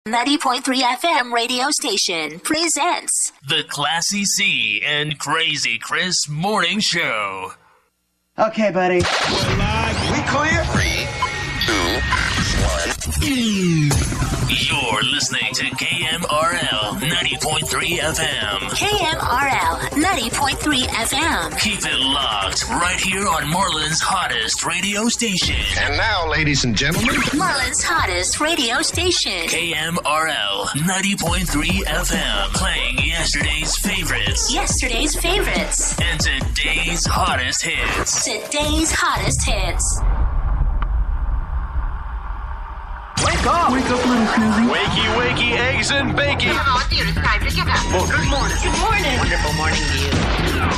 90.3 FM radio station presents the Classy C and Crazy Chris Morning Show. Okay, buddy. We clear? 3, 2, 1. You're listening to KMRL 90.3 FM. KMRL 90.3 FM. Keep it locked right here on Marlin's hottest radio station. And now, ladies and gentlemen, Marlin's hottest radio station. KMRL 90.3 FM. Playing yesterday's favorites. Yesterday's favorites. And today's hottest hits. Today's hottest hits. Wake up! Wake up, little Susie. wakey, wakey, eggs and bacon. Well, good morning. Good morning. Wonderful morning to you.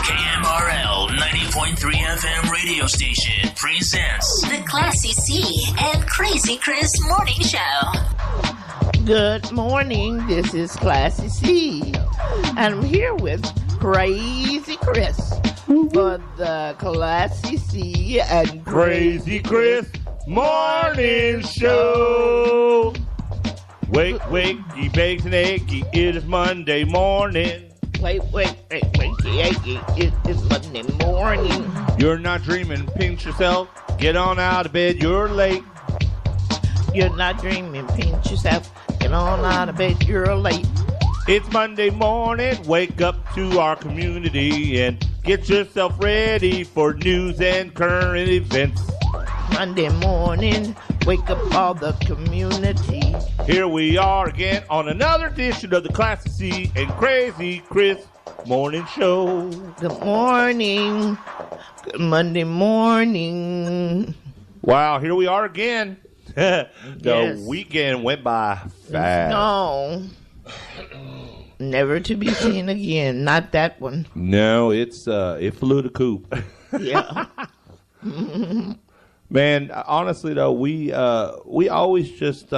KMRL 90.3 FM radio station presents The Classy C and Crazy Chris Morning Show. Good morning. This is Classy C. And I'm here with Crazy Chris for the Classy C and Crazy Chris Morning Show. Wakey, bakes and eggy, it is Monday morning. Wait, it is Monday morning. You're not dreaming, pinch yourself, get on out of bed, you're late. You're not dreaming, pinch yourself, get on out of bed, you're late. It's Monday morning, wake up to our community and get yourself ready for news and current events. Monday morning, wake up all the community. Here we are again on another edition of the Classy C and Crazy Chris Morning Show. Good morning. Good Monday morning. Wow, here we are again. The Yes. weekend went by fast. No. Never to be seen again. Not that one. No, it flew the coop. Yeah. Man, honestly though, we always just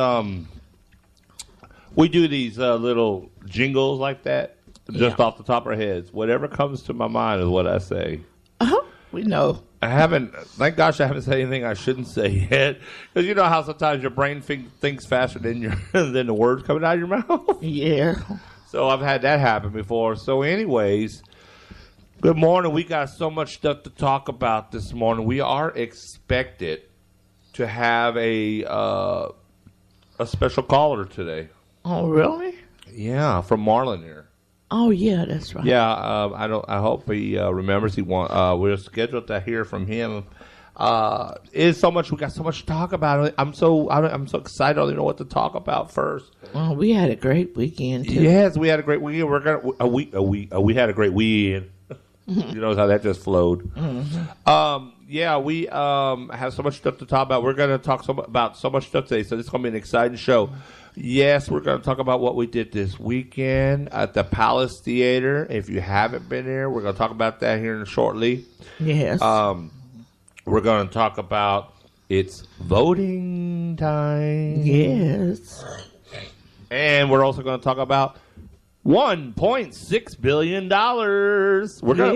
we do these little jingles like that just off the top of our heads. Whatever comes to my mind is what I say. We know. Thank gosh I haven't said anything I shouldn't say yet. Because you know how sometimes your brain thinks faster than than the words coming out of your mouth? Yeah. So I've had that happen before. So anyways, good morning. We got so much stuff to talk about this morning. We are expected to have a special caller today. Oh, really? Yeah, from Marlin here. Oh, yeah, that's right. Yeah, I hope he remembers. We're scheduled to hear from him. We got so much to talk about. I'm so excited. I don't even know what to talk about first. Well, we had a great weekend too. Yes, we had a great weekend. We had a great weekend. You know how that just flowed. Mm-hmm. We have so much stuff to talk about. We're going to talk about so much stuff today, so this is going to be an exciting show. Yes, we're going to talk about what we did this weekend at the Palace Theater. If you haven't been there, we're going to talk about that here shortly. Yes. We're going to talk about it's voting time. Yes. And we're also going to talk about $1.6 billion.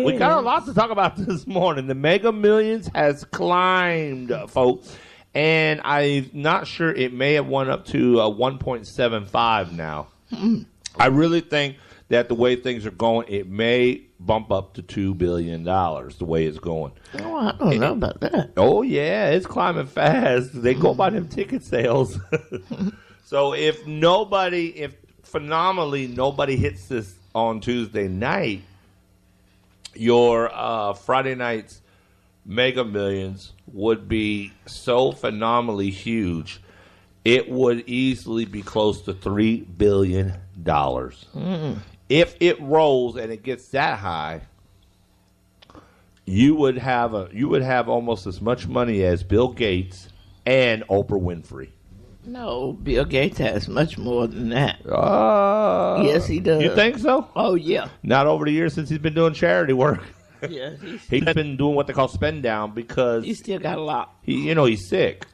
We got a lot to talk about this morning. The Mega Millions has climbed, folks. And I'm not sure, it may have went up to 1.75 now. I really think that the way things are going, it may bump up to $2 billion the way it's going. Oh, I don't know about that. Oh, yeah, it's climbing fast. They go by them ticket sales. So if phenomenally nobody hits this on Tuesday night, your Friday night's Mega Millions would be so phenomenally huge, it would easily be close to $3 billion. If it rolls and it gets that high, you would have almost as much money as Bill Gates and Oprah Winfrey. No, Bill Gates has much more than that. Yes, he does. You think so? Oh, yeah. Not over the years since he's been doing charity work. Yeah, He's been doing what they call spend down because he still got a lot. He's sick.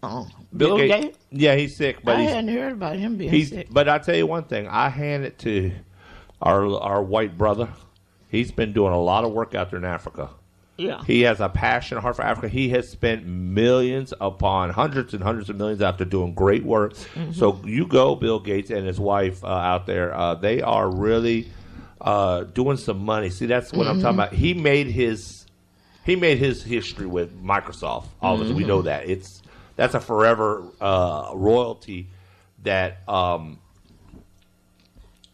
Oh, Bill Gates? Yeah, he's sick. But I hadn't heard about him being sick. But I tell you one thing, I hand it to our white brother. He's been doing a lot of work out there in Africa. Yeah. He has a passion, a heart for Africa. He has spent millions upon hundreds and hundreds of millions out there doing great work. Mm-hmm. So you go, Bill Gates and his wife out there. They are really doing some money. See, that's what I'm talking about. He made his history with Microsoft. All of us, we know that. That's a forever royalty that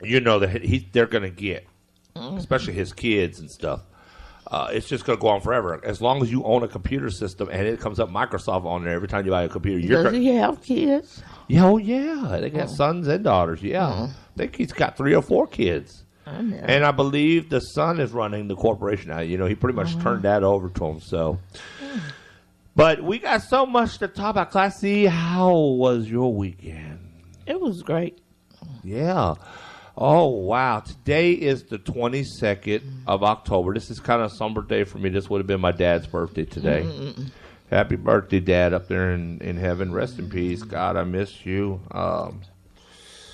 that they're going to get, especially his kids and stuff. It's just going to go on forever. As long as you own a computer system and it comes up Microsoft on there every time you buy a computer. Does he have kids? Yeah, yeah. They got sons and daughters. Yeah. I think he's got 3 or 4 kids. And I believe the son is running the corporation now. He pretty much turned that over to him. So, but we got so much to talk about. Class C, how was your weekend? It was great. Yeah. Oh, wow. Today is the 22nd of October. This is kind of a somber day for me. This would have been my dad's birthday today. Happy birthday, Dad, up there in heaven. Rest in peace. God, I miss you. I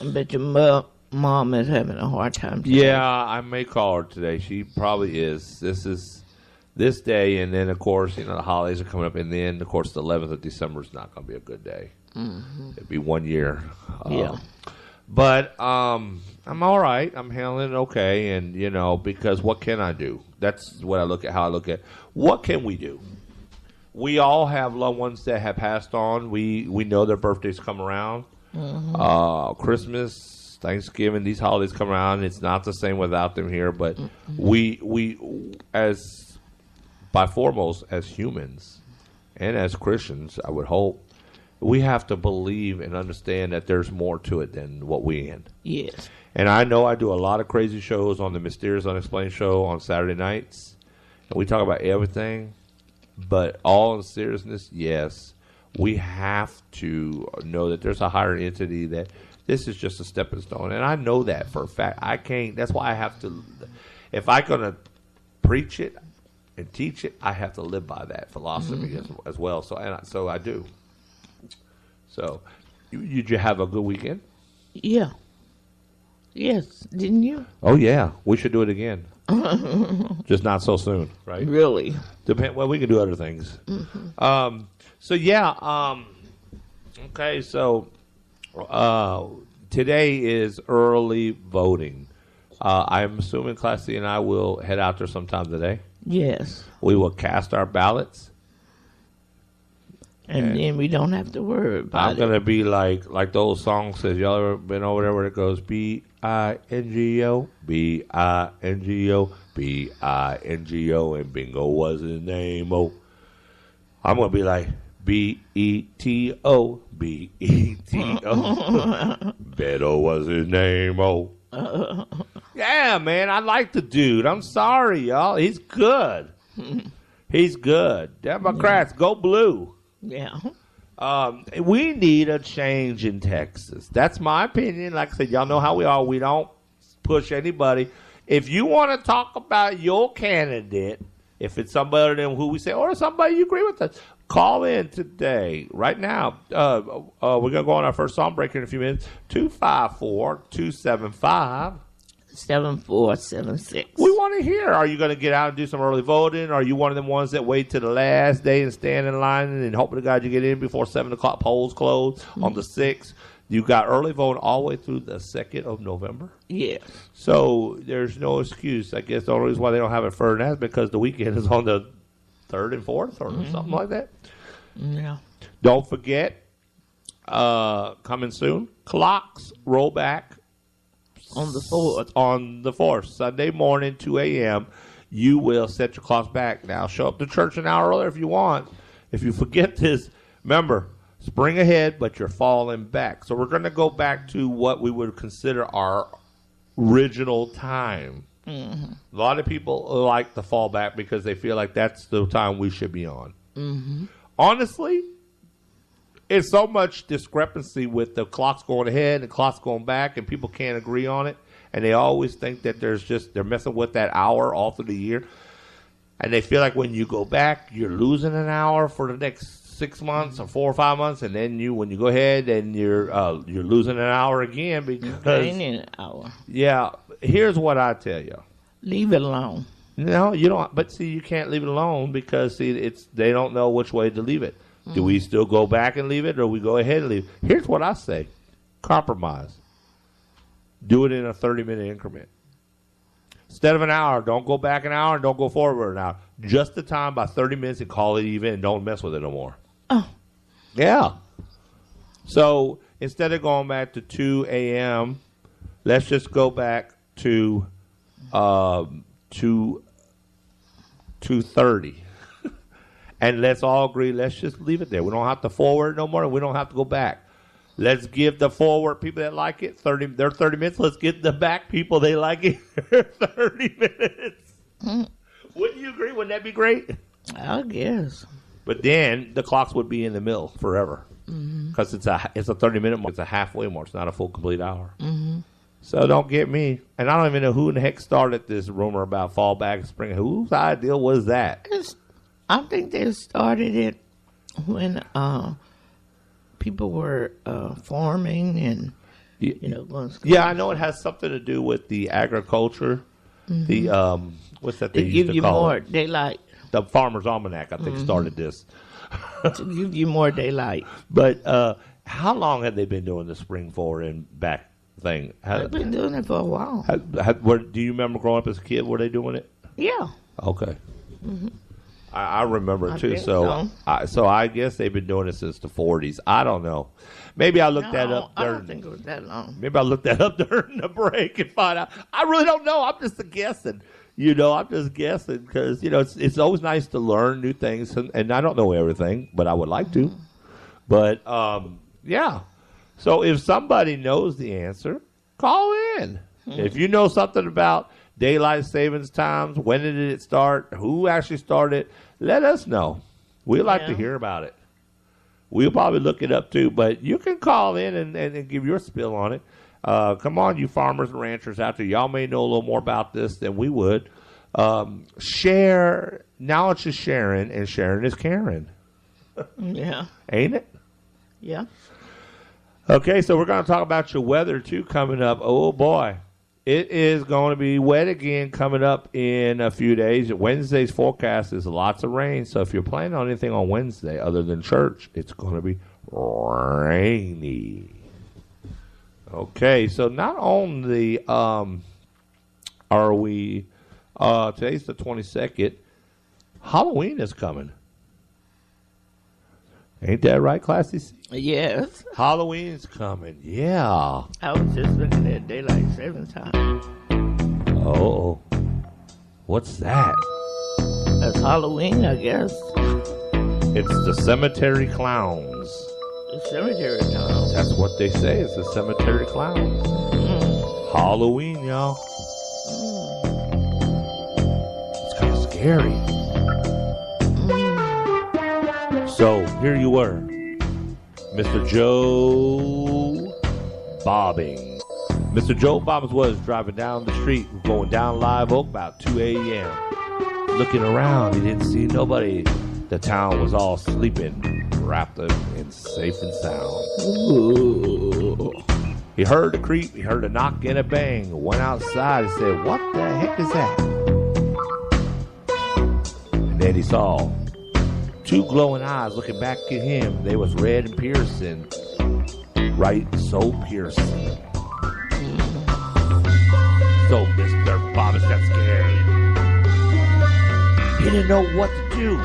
bet your mom is having a hard time today. Yeah, I may call her today. She probably is. This is this day, and then, of course, the holidays are coming up, and then, of course, the 11th of December is not going to be a good day. It'd be 1 year. Yeah. But I'm all right. I'm handling it okay, and because what can I do? That's what I look at. How I look at what can we do? We all have loved ones that have passed on. We know their birthdays come around. Christmas, Thanksgiving, these holidays come around. It's not the same without them here. But we as by foremost as humans and as Christians, I would hope. We have to believe and understand that there's more to it than what we in. Yes. And I know I do a lot of crazy shows on the Mysterious Unexplained show on Saturday nights. And we talk about everything. But all in seriousness, yes, we have to know that there's a higher entity, that this is just a stepping stone. And I know that for a fact. I can't. That's why I have to. If I'm going to preach it and teach it, I have to live by that philosophy as well. So I do. So, did you have a good weekend? Yeah. Yes, didn't you? Oh, yeah. We should do it again. Just not so soon, right? Really? Well, we can do other things. Okay, so today is early voting. I'm assuming Class C and I will head out there sometime today. Yes. We will cast our ballots. And then we don't have to worry about I'm going to be like the old song says. Y'all ever been over there where it goes B-I-N-G-O, B-I-N-G-O, B-I-N-G-O, and bingo was his name, oh. I'm going to be like B-E-T-O, B-E-T-O, Beto was his name, oh. Yeah, man, I like the dude. I'm sorry, y'all. He's good. He's good. Democrats, go blue. Yeah. We need a change in Texas. That's my opinion. Like I said, y'all know how we are. We don't push anybody. If you want to talk about your candidate, if it's somebody than who we say, or somebody you agree with us, call in today, right now. We're going to go on our first song break in a few minutes. 254-275. 7476. We want to hear. Are you going to get out and do some early voting? Are you one of them ones that wait to the last day and stand in line and hope to God you get in before 7 o'clock polls close on the 6th? You got early voting all the way through the 2nd of November? Yeah. So there's no excuse. I guess the only reason why they don't have it further than that is because the weekend is on the 3rd and 4th or something like that. Yeah. Don't forget, coming soon, clocks roll back. On the 4th. On the 4th, Sunday morning, 2 a.m., you will set your clocks back. Now, show up to church an hour earlier if you want. If you forget this, remember, spring ahead, but you're falling back. So we're going to go back to what we would consider our original time. A lot of people like to fall back because they feel like that's the time we should be on. Honestly, it's so much discrepancy with the clocks going ahead and clocks going back, and people can't agree on it. And they always think that they're messing with that hour all through the year. And they feel like when you go back, you're losing an hour for the next 6 months or 4 or 5 months, and then when you go ahead and you're losing an hour again because Gaining an hour. Yeah, here's what I tell you. Leave it alone. No, you don't. But see, you can't leave it alone because they don't know which way to leave it. Do we still go back and leave it, or we go ahead and leave it? Here's what I say: compromise. Do it in a 30-minute increment. Instead of an hour, don't go back an hour and don't go forward an hour. Just the time by 30 minutes and call it even and don't mess with it no more. Oh. Yeah. So instead of going back to 2 a.m., let's just go back to 2:30. And let's all agree, let's just leave it there. We don't have to forward no more. We don't have to go back. Let's give the forward people that like it 30 minutes. Let's get the back people they like it 30 minutes. Wouldn't you agree? Wouldn't that be great? I guess. But then the clocks would be in the middle forever because it's a 30-minute mark. It's a halfway mark. It's not a full complete hour. So don't get me. And I don't even know who in the heck started this rumor about fall back and spring. Whose idea was that? I think they started it when people were farming and going to school. Yeah, I know it has something to do with the agriculture. The what's that they used give to you call more it? daylight. The Farmer's Almanac, I think, started this. To give you more daylight. But how long have they been doing the spring forward and back thing? They've been doing it for a while. Do you remember growing up as a kid? Were they doing it? Yeah. Okay. I remember too. think So I guess they've been doing it since the 40s. I don't know. Maybe I looked that up. I don't think it was that long. Maybe I looked that up during the break and find out. I really don't know. I'm just guessing. I'm just guessing because it's always nice to learn new things, and I don't know everything, but I would like to. But yeah. So if somebody knows the answer, call in. If you know something about daylight savings times, when did it start, who actually started, let us know. We'd like to hear about it. We'll probably look it up too, but you can call in and give your spill on it. Come on, you farmers and ranchers out there. Y'all may know a little more about this than we would. Share. Knowledge is sharing, and sharing is caring. Yeah. Ain't it? Yeah. Okay, so we're going to talk about your weather, too, coming up. Oh, boy. It is going to be wet again coming up in a few days. Wednesday's forecast is lots of rain, so if you're planning on anything on Wednesday other than church, it's going to be rainy. Okay, so not only are we, today's the 22nd, Halloween is coming. Ain't that right, Classy C? Yes. Halloween's coming, yeah. I was just looking at daylight savings time. Oh, what's that? That's Halloween, I guess. It's the cemetery clowns. The cemetery clowns. That's what they say. It's the cemetery clowns. Halloween, y'all. It's kind of scary. So here you were, Mr. Joe Bobbing. Mr. Joe Bobbins was driving down the street, going down Live Oak about 2 a.m. Looking around, he didn't see nobody. The town was all sleeping, wrapped up in safe and sound. Ooh. He heard a creep, he heard a knock and a bang, went outside and said, "What the heck is that?" And then he saw two glowing eyes looking back at him. They was red and piercing. Right, so piercing. So Mr. Bobbins got scared. He didn't know what to do.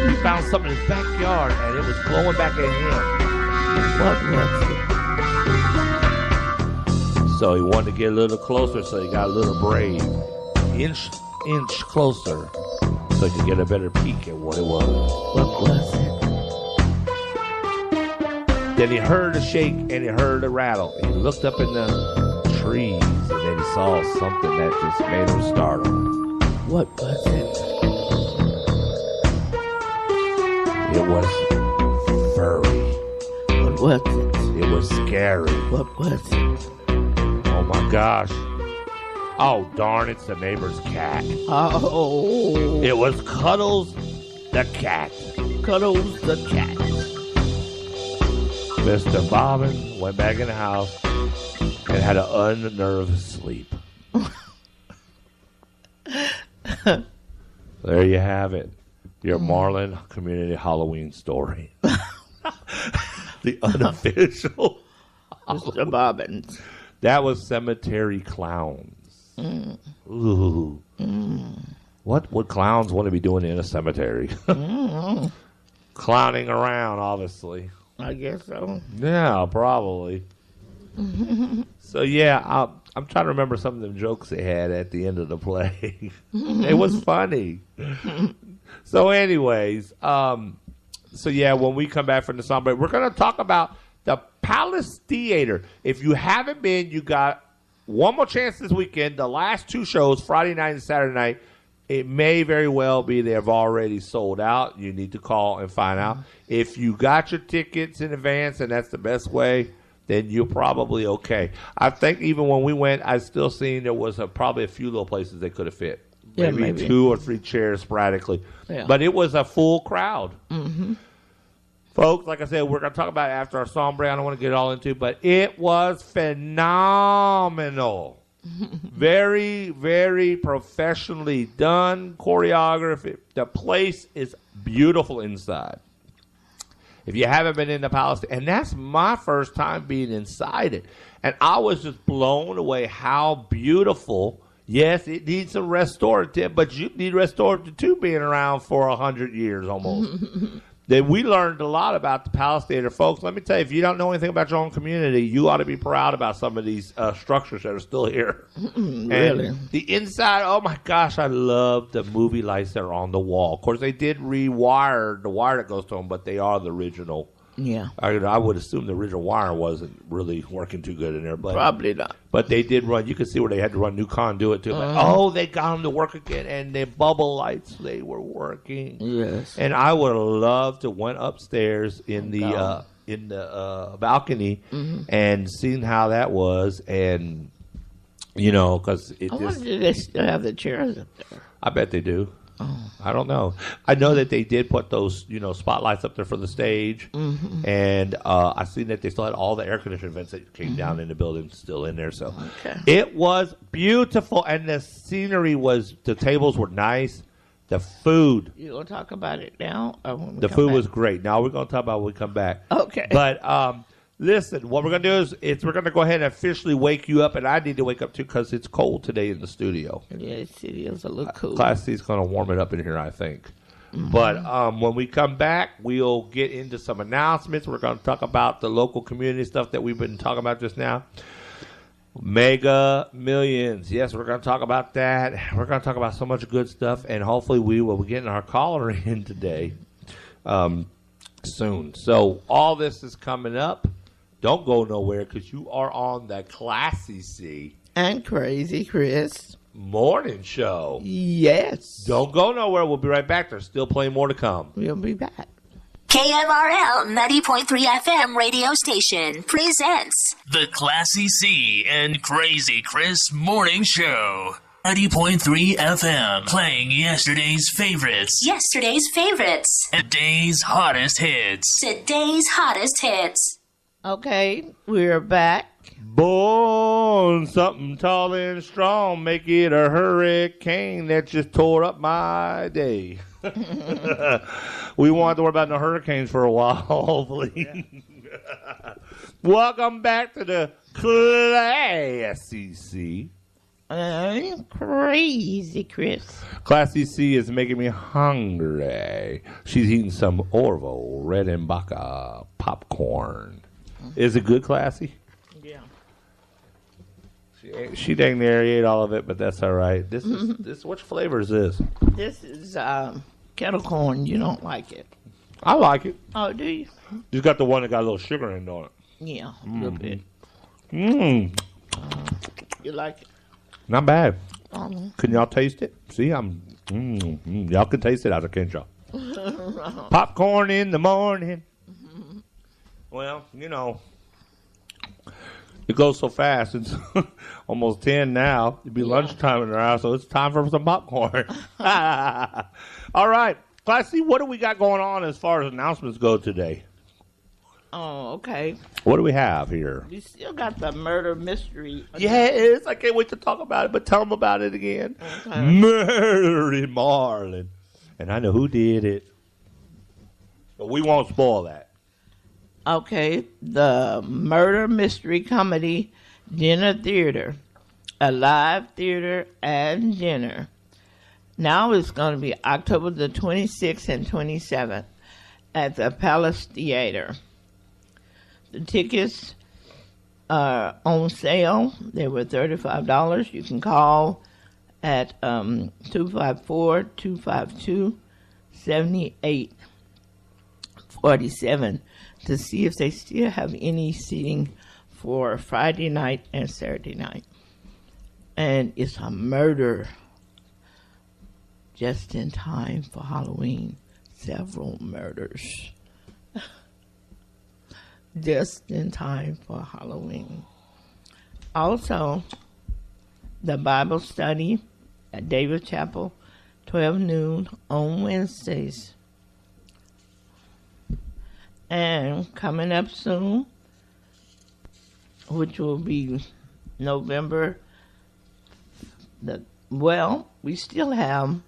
He found something in his backyard and it was glowing back at him. What was it? So he wanted to get a little closer, so he got a little brave. Inch closer, so he could get a better peek at what it was. What was it? Then he heard a shake and he heard a rattle. He looked up in the trees and then he saw something that just made him startle. What was it? It was furry. What was it? It was scary. What was it? Oh my gosh. Oh darn, it's the neighbor's cat. Oh. It was Cuddles the cat. Cuddles the cat. Mr. Bobbin went back in the house and had an unnerved sleep. There you have it. Your Marlin community Halloween story. The unofficial. Mr. Bobbins. That was Cemetery Clowns. Ooh. What would clowns want to be doing in a cemetery? Clowning around, obviously. I guess so. Yeah, probably. So, yeah, I'm trying to remember some of the jokes they had at the end of the play. It was funny. So, anyways, yeah, when we come back from the song break, we're going to talk about the Palace Theater. If you haven't been, you got one more chance this weekend. The last two shows, Friday night and Saturday night, it may very well be they've already sold out. You need to call and find out. If you got your tickets in advance, and that's the best way, then you're probably okay. I think even when we went, I still seen there was probably a few little places they could have fit. Yeah, maybe 2 or 3 chairs sporadically. Yeah. But it was a full crowd. Folks, like I said, we're going to talk about it after our song break. I don't want to get all into it, but it was phenomenal. Very, very professionally done choreography. The place is beautiful inside. If you haven't been in the Palace, and that's my first time being inside it, and I was just blown away how beautiful. Yes, it needs some restorative, but you need restorative too, being around for 100 years almost. Then we learned a lot about the Palace Theater. Folks, let me tell you, if you don't know anything about your own community, you ought to be proud about some of these structures that are still here. Really? And the inside, oh my gosh, I love the movie lights that are on the wall. Of course, they did rewire the wire that goes to them, but they are the original. Yeah. I would assume the original wire wasn't really working too good in there. But, Probably not. But they did run. You could see where they had to run new conduit too. They got them to work again, and the bubble lights, they were working. Yes. And I would have loved to went upstairs in the balcony and seen how that was, and because it I just. wonder if they still have the chairs up there. I bet they do. I don't know. I know that they did put those, spotlights up there for the stage, and I seen that they still had all the air conditioning vents that came down in the building still in there. So it was beautiful, and the scenery the tables were nice. The food. You gonna talk about it now? Or when we The come food back? was great. Now we're gonna talk about when we come back. Okay. But listen, what we're gonna do is we're gonna go ahead and officially wake you up, and I need to wake up too because it's cold today in the studio. Yes, it is a little cool. Class C is going to warm it up in here, I think. But when we come back, we'll get into some announcements. We're going to talk about the local community stuff that we've been talking about just now. Mega Millions. Yes, we're going to talk about that. We're going to talk about so much good stuff, and hopefully we will be getting our caller in today soon. So all this is coming up. Don't go nowhere because you are on the Classy C and Crazy Chris morning show. Yes. Don't go nowhere. We'll be right back. There's still plenty more to come. We'll be back. KMRL 90.3 FM radio station presents The Classy C and Crazy Chris Morning Show. 90.3 FM, playing yesterday's favorites and today's hottest hits. today's hottest hits. Okay, we're back. Born something tall and strong, make it a hurricane that just tore up my day. We won't have to worry about no hurricanes for a while, hopefully. Yeah. Welcome back to the Classy C. Crazy Chris. Classy C is making me hungry. She's eating some Orvo Redenbacher popcorn. Is it good, Classy? Yeah. She dang near ate all of it, but that's all right. This is which flavor is this? This is kettle corn. You don't like it. I like it. Oh, do you? You got the one that got a little sugar in it, don't it? Yeah, a little bit. You like it? Not bad. Can y'all taste it? See, y'all can taste it out there, can't y'all? Popcorn in the morning. Well, it goes so fast. It's almost 10 now. It'll be lunchtime in our house, so it's time for some popcorn. All right. Classy, what do we got going on as far as announcements go today? Oh, okay. What do we have here? We still got the murder mystery. Yes, I can't wait to talk about it, but tell them about it again. Okay. Murder in Marlin. And I know who did it. But we won't spoil that. Okay, the murder mystery comedy dinner theater, a live theater and dinner. Now it's going to be October the 26th and 27th at the Palace Theater. The tickets are on sale. They were $35. You can call at 254-252-7847 to see if they still have any seating for Friday night and Saturday night. And it's a murder just in time for Halloween. Several murders. Just in time for Halloween. Also, the Bible study at David Chapel, 12 noon on Wednesdays. And coming up soon, which will be November, we still have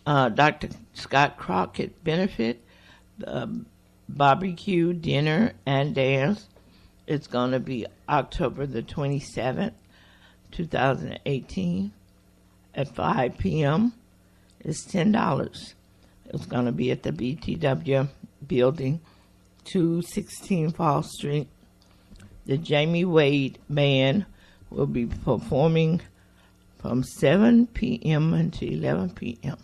Dr. Scott Crockett benefit, barbecue, dinner, and dance. It's going to be October the 27th, 2018 at 5 p.m. It's $10. It's going to be at the BTW building, 216 Fall Street. The Jamie Wade Band will be performing from 7 p.m. until 11 p.m.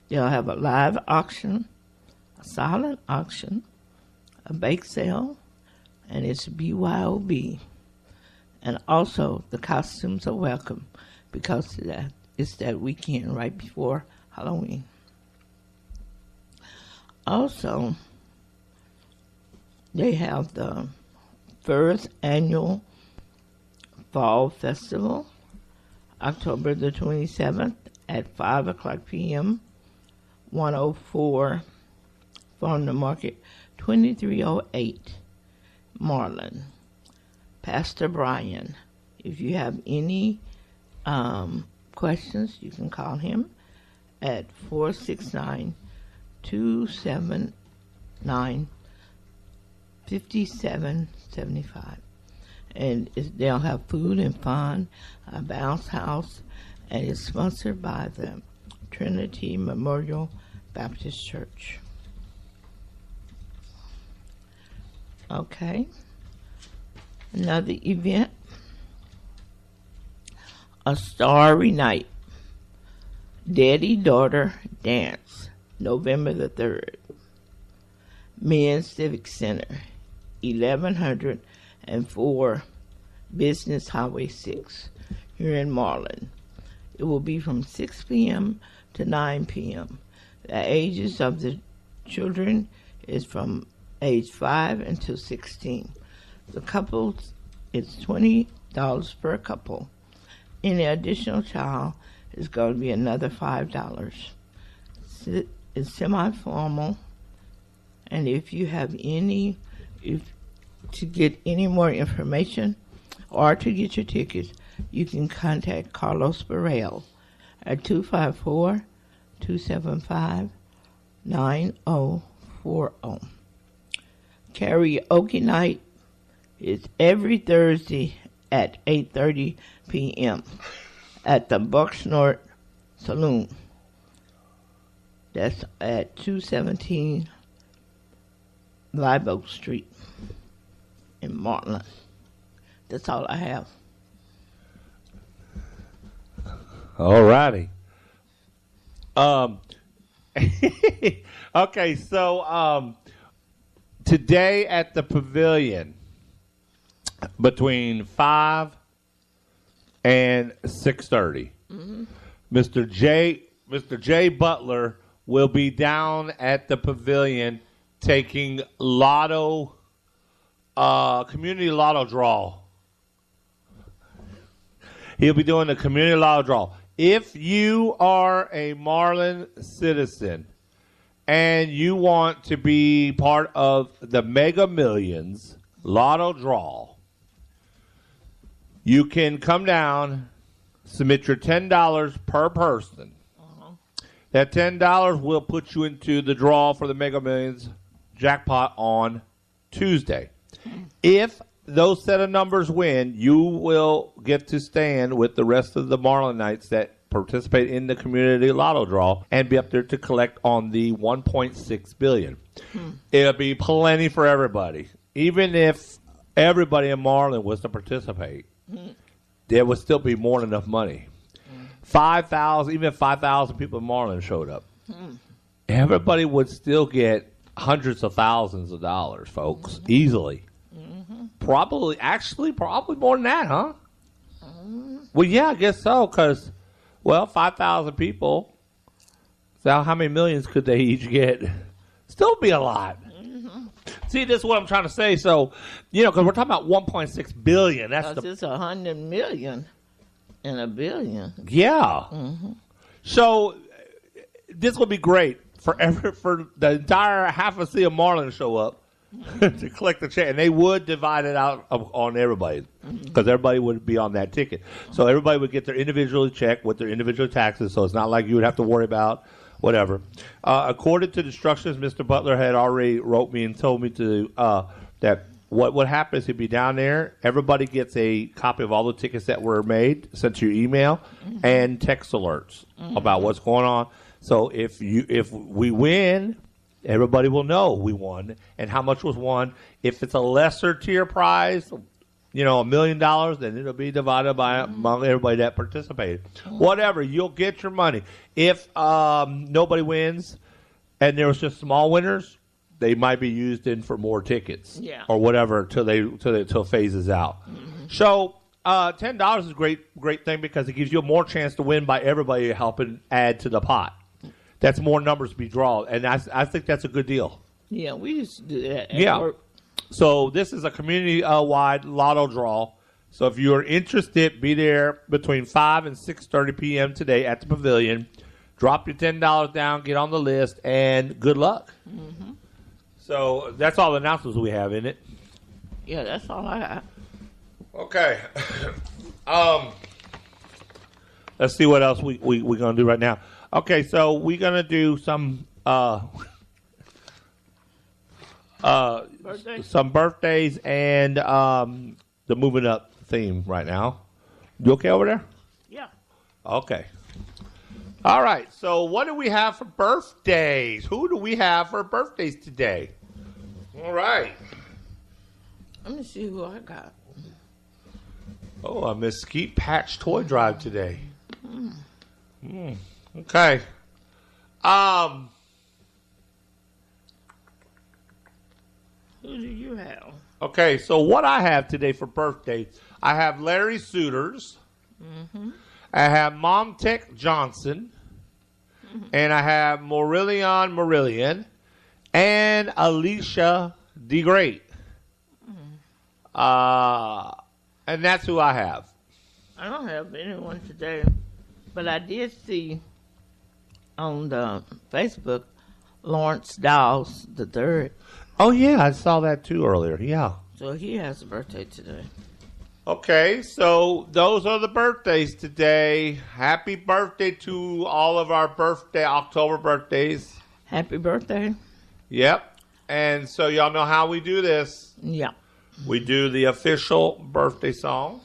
They'll have a live auction, a silent auction, a bake sale, and it's BYOB. And also, the costumes are welcome because it's that weekend right before Halloween. Also, they have the first annual Fall Festival, October the 27th at 5 o'clock p.m., 104 Farm to Market, 2308 Marlin. Pastor Brian, if you have any questions, you can call him at 469-279-5775. And they'll have food and fun, a bounce house, and it's sponsored by the Trinity Memorial Baptist Church. Okay. Another event, a Starry Night, Daddy-Daughter Dance, November the 3rd. Men's Civic Center, 1104 Business Highway 6, here in Marlin. It will be from 6 p.m. to 9 p.m. The ages of the children is from age 5 until 16. The couples, it's $20 per couple. Any additional child is going to be another $5. It's semi-formal, and if you have to get any more information or to get your tickets, you can contact Carlos Burrell at 254-275-9040. Karaoke night is every Thursday at 8:30 p.m. at the Bucksnort Saloon. That's at 217 Live Oak Street in Marlin. That's all I have. All righty. Okay, so today at the Pavilion between 5 and 6:30, Mr. J. Butler will be down at the Pavilion taking community lotto draw. He'll be doing the community lotto draw. If you are a Marlin citizen and you want to be part of the Mega Millions Lotto draw, you can come down, submit your $10 per person. That $10 will put you into the draw for the Mega Millions jackpot on Tuesday. If those set of numbers win, you will get to stand with the rest of the Marlinites that participate in the community lotto draw and be up there to collect on the $1.6 billion. It'll be plenty for everybody. Even if everybody in Marlin was to participate, there would still be more than enough money. 5,000, even if 5,000 people in Marlin showed up, everybody would still get hundreds of thousands of dollars, folks, easily. Probably more than that, huh? Well, yeah, I guess so, because, 5,000 people, so how many millions could they each get? Still be a lot. See, this is what I'm trying to say. So, because we're talking about $1.6 billion. That's it's $100 million and $1 billion. Yeah. So, this will be great for the entire half a sea of Marlin to show up to collect the check, and they would divide it out on everybody because everybody would be on that ticket. So everybody would get their individual check with their individual taxes. So it's not like you would have to worry about whatever. According to the instructions, Mr. Butler had already wrote me and told me to that what would happen is he'd be down there. Everybody gets a copy of all the tickets that were made, sent to your email, and text alerts about what's going on. So if we win, everybody will know we won and how much was won. If it's a lesser tier prize, $1 million, then it'll be divided by among everybody that participated. Whatever, you'll get your money. If nobody wins and there was just small winners, they might be used in for more tickets or whatever till it phases out. So $10 is a great thing because it gives you a more chance to win by everybody helping add to the pot. That's more numbers to be drawn, and I think that's a good deal. Yeah, we used to do that at Yeah. work. So this is a community-wide lotto draw. So if you're interested, be there between 5 and 6:30 p.m. today at the pavilion. Drop your $10 down, get on the list, and good luck. So that's all the announcements we have, isn't it? Yeah, that's all I got. Okay. Let's see what else we're going to do right now. Okay, so we're going to do some birthdays and the moving up theme right now. You okay over there? Yeah. Okay. All right, so what do we have for birthdays? Who do we have for birthdays today? All right. Let me see who I got. Oh, a Mesquite Patch toy drive today. Okay. Who do you have? Okay, so what I have today for birthday, I have Larry Suiters. I have Mom Tech Johnson. And I have Marillion. And Alicia DeGreat. And that's who I have. I don't have anyone today, but I did see on the Facebook Lawrence Dowles the third. Oh, yeah, I saw that too earlier. Yeah. So he has a birthday today. Okay, so those are the birthdays today. Happy birthday to all of our October birthdays. Happy birthday. Yep. And so y'all know how we do this. Yeah. We do the official birthday song.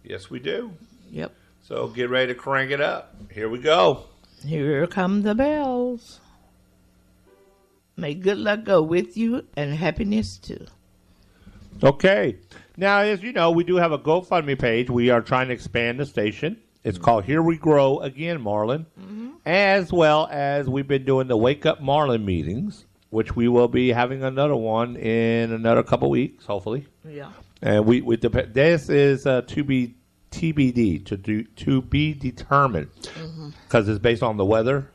Yes, we do. Yep. So get ready to crank it up. Here we go. Here come the bells. May good luck go with you and happiness too. Okay. Now, as you know, we do have a GoFundMe page. We are trying to expand the station. It's called Here We Grow Again, Marlin. As well as we've been doing the Wake Up Marlin meetings, which we will be having another one in another couple weeks, hopefully. Yeah. And this is to be TBD, to be determined, because it's based on the weather.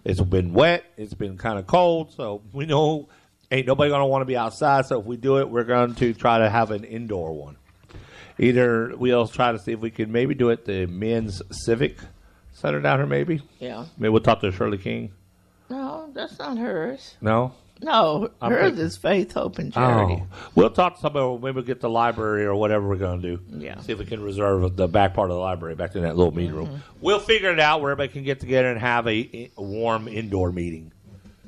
It's been wet. It's been kind of cold, so we know ain't nobody going to want to be outside. So if we do it, we're going to try to have an indoor one. Either we'll try to see if we can maybe do it at the Men's Civic Center down here, maybe. Yeah. Maybe we'll talk to Shirley King. No, that's not hers. No? No, I'm hers thinking- is Faith, Hope, and Charity. Oh. We'll talk to somebody. Maybe we'll get the library or whatever we're going to do. Yeah. See if we can reserve the back part of the library back in that little meeting room. We'll figure it out where everybody can get together and have a warm indoor meeting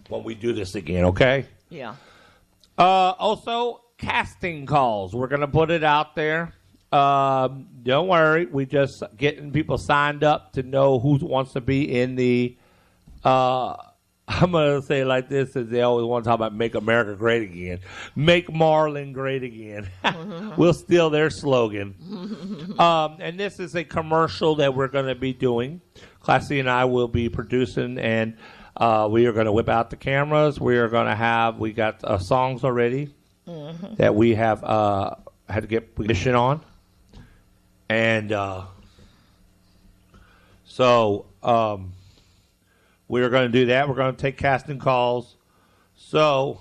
when we do this again, okay? Yeah. Also, casting calls. We're going to put it out there. Don't worry. We just getting people signed up to know who wants to be in the I'm going to say it like this, as they always want to talk about make America great again. Make Marlin great again. We'll steal their slogan. And this is a commercial that we're going to be doing. Classy and I will be producing, and we are going to whip out the cameras. We got songs already that we have had to get permission on. And so we're going to do that. We're going to take casting calls. So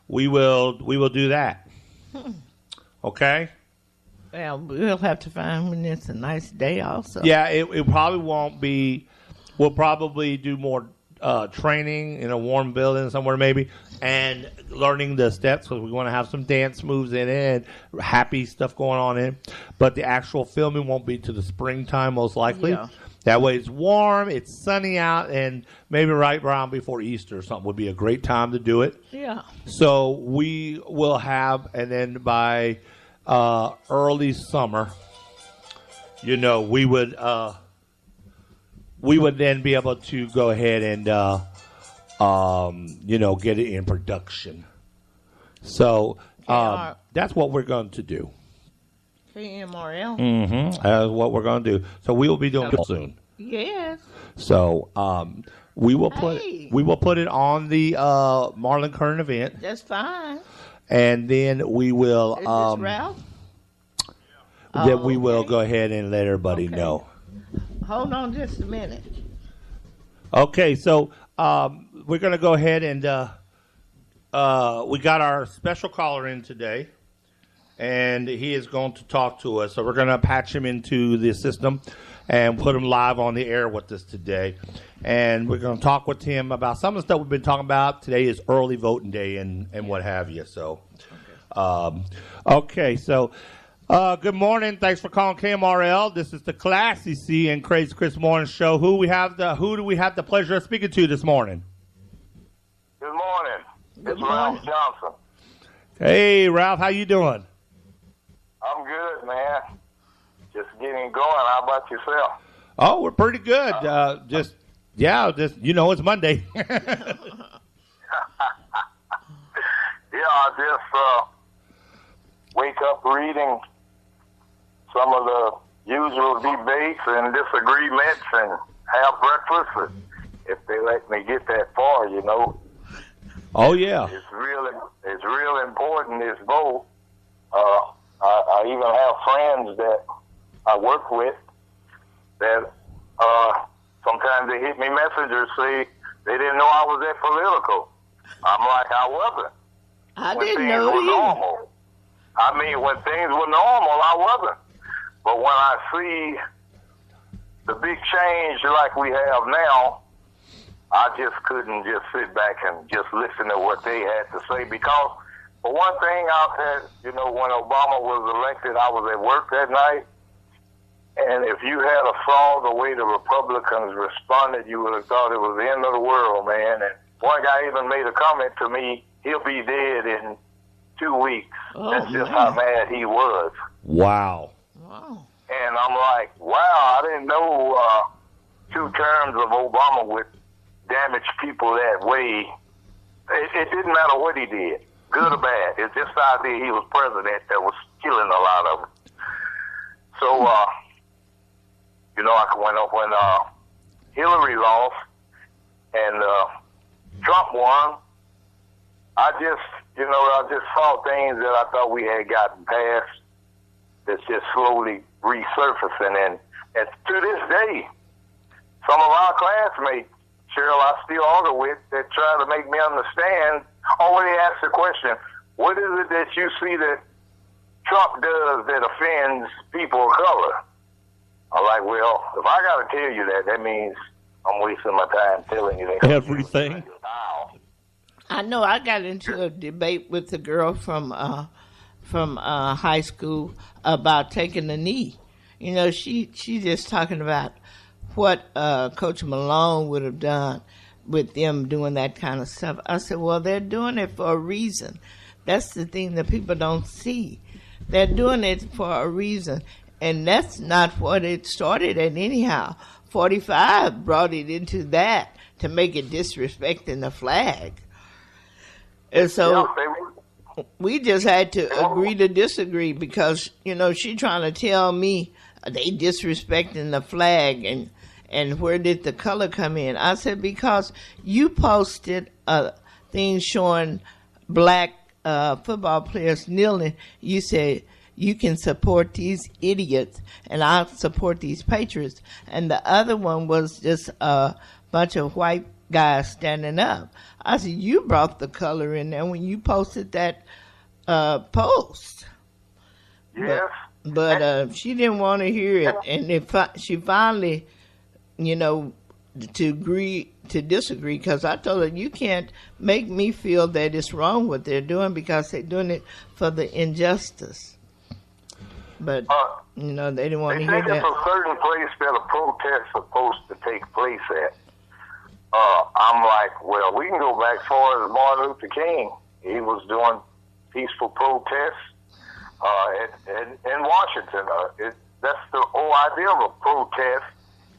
we will do that. Okay? Yeah, we'll have to find when it's a nice day also. Yeah, it probably won't be. We'll probably do more training in a warm building somewhere maybe, and learning the steps, because we want to have some dance moves in it and happy stuff going on in it. But the actual filming won't be to the springtime most likely. Yeah. That way it's warm, it's sunny out, and maybe right around before Easter or something would be a great time to do it. Yeah. So we will have, and then by early summer, we would then be able to go ahead and get it in production. So that's what we're going to do. KMRL? Mm-hmm. That's what we're going to do. So we will be doing it soon. Yes. So we will put it on the Marlin Current Event, That's fine. and then we will Is this Ralph? we will go ahead and let everybody know. Hold on just a minute. Okay, so we're going to go ahead and we got our special caller in today, and he is going to talk to us. So we're going to patch him into the system and put him live on the air with us today. And we're going to talk with him about some of the stuff we've been talking about. Today is early voting day and what have you. So, okay, so good morning. Thanks for calling KMRL. This is the Classy C and Crazy Chris Morning Show. Who do we have the pleasure of speaking to this morning? Good morning. Good It's Ralph morning. Johnson. Hey, Ralph, how you doing? I'm good, man. Just getting going. How about yourself? Oh, we're pretty good. Just it's Monday. Yeah, I just wake up reading some of the usual debates and disagreements and have breakfast if they let me get that far, Oh, yeah. It's real important, this vote. I even have friends that I work with that sometimes they hit me messengers say they didn't know I was that political. I'm like, I wasn't. I When didn't things know were either. normal. I mean, when things were normal, I wasn't. But when I see the big change like we have now, I just couldn't just sit back and just listen to what they had to say. Because, for one thing, when Obama was elected, I was at work that night. And if you had saw the way the Republicans responded, you would have thought it was the end of the world, man. And one guy even made a comment to me, he'll be dead in 2 weeks. Oh, That's just man. how mad he was. Wow. Wow. And I'm like, wow, I didn't know 2 terms of Obama would damage people that way. It didn't matter what he did, good or bad. It's just the idea he was president that was killing a lot of them. So, I went up when Hillary lost and Trump won. I just saw things that I thought we had gotten past that's just slowly resurfacing. And to this day, some of our classmates, Cheryl, I still argue with, that try to make me understand, already ask the question, what is it that you see that Trump does that offends people of color? I'm like, well, if I got to tell you that means I'm wasting my time telling you that. Everything. I know I got into a debate with the girl from high school about taking the knee. You know, she's just talking about what Coach Malone would have done with them doing that kind of stuff. I said, well, they're doing it for a reason. That's the thing that people don't see. They're doing it for a reason, and that's not what it started at anyhow. 45 brought it into that to make it disrespecting the flag. And so we just had to agree to disagree because, you know, she trying to tell me they disrespecting the flag and where did the color come in? I said, because you posted a thing showing black football players kneeling. You said you can support these idiots and I'll support these patriots. And the other one was just a bunch of white guys standing up. I said, you brought the color in there when you posted that post. Yes. But she didn't want to hear it. And she finally, you know, to disagree, because I told her, you can't make me feel that it's wrong what they're doing because they're doing it for the injustice. But, you know, they didn't want to hear that. They think it's a certain place that a protest is supposed to take place at. I'm like, well, we can go back as far as Martin Luther King. He was doing peaceful protests in Washington. That's the whole idea of a protest,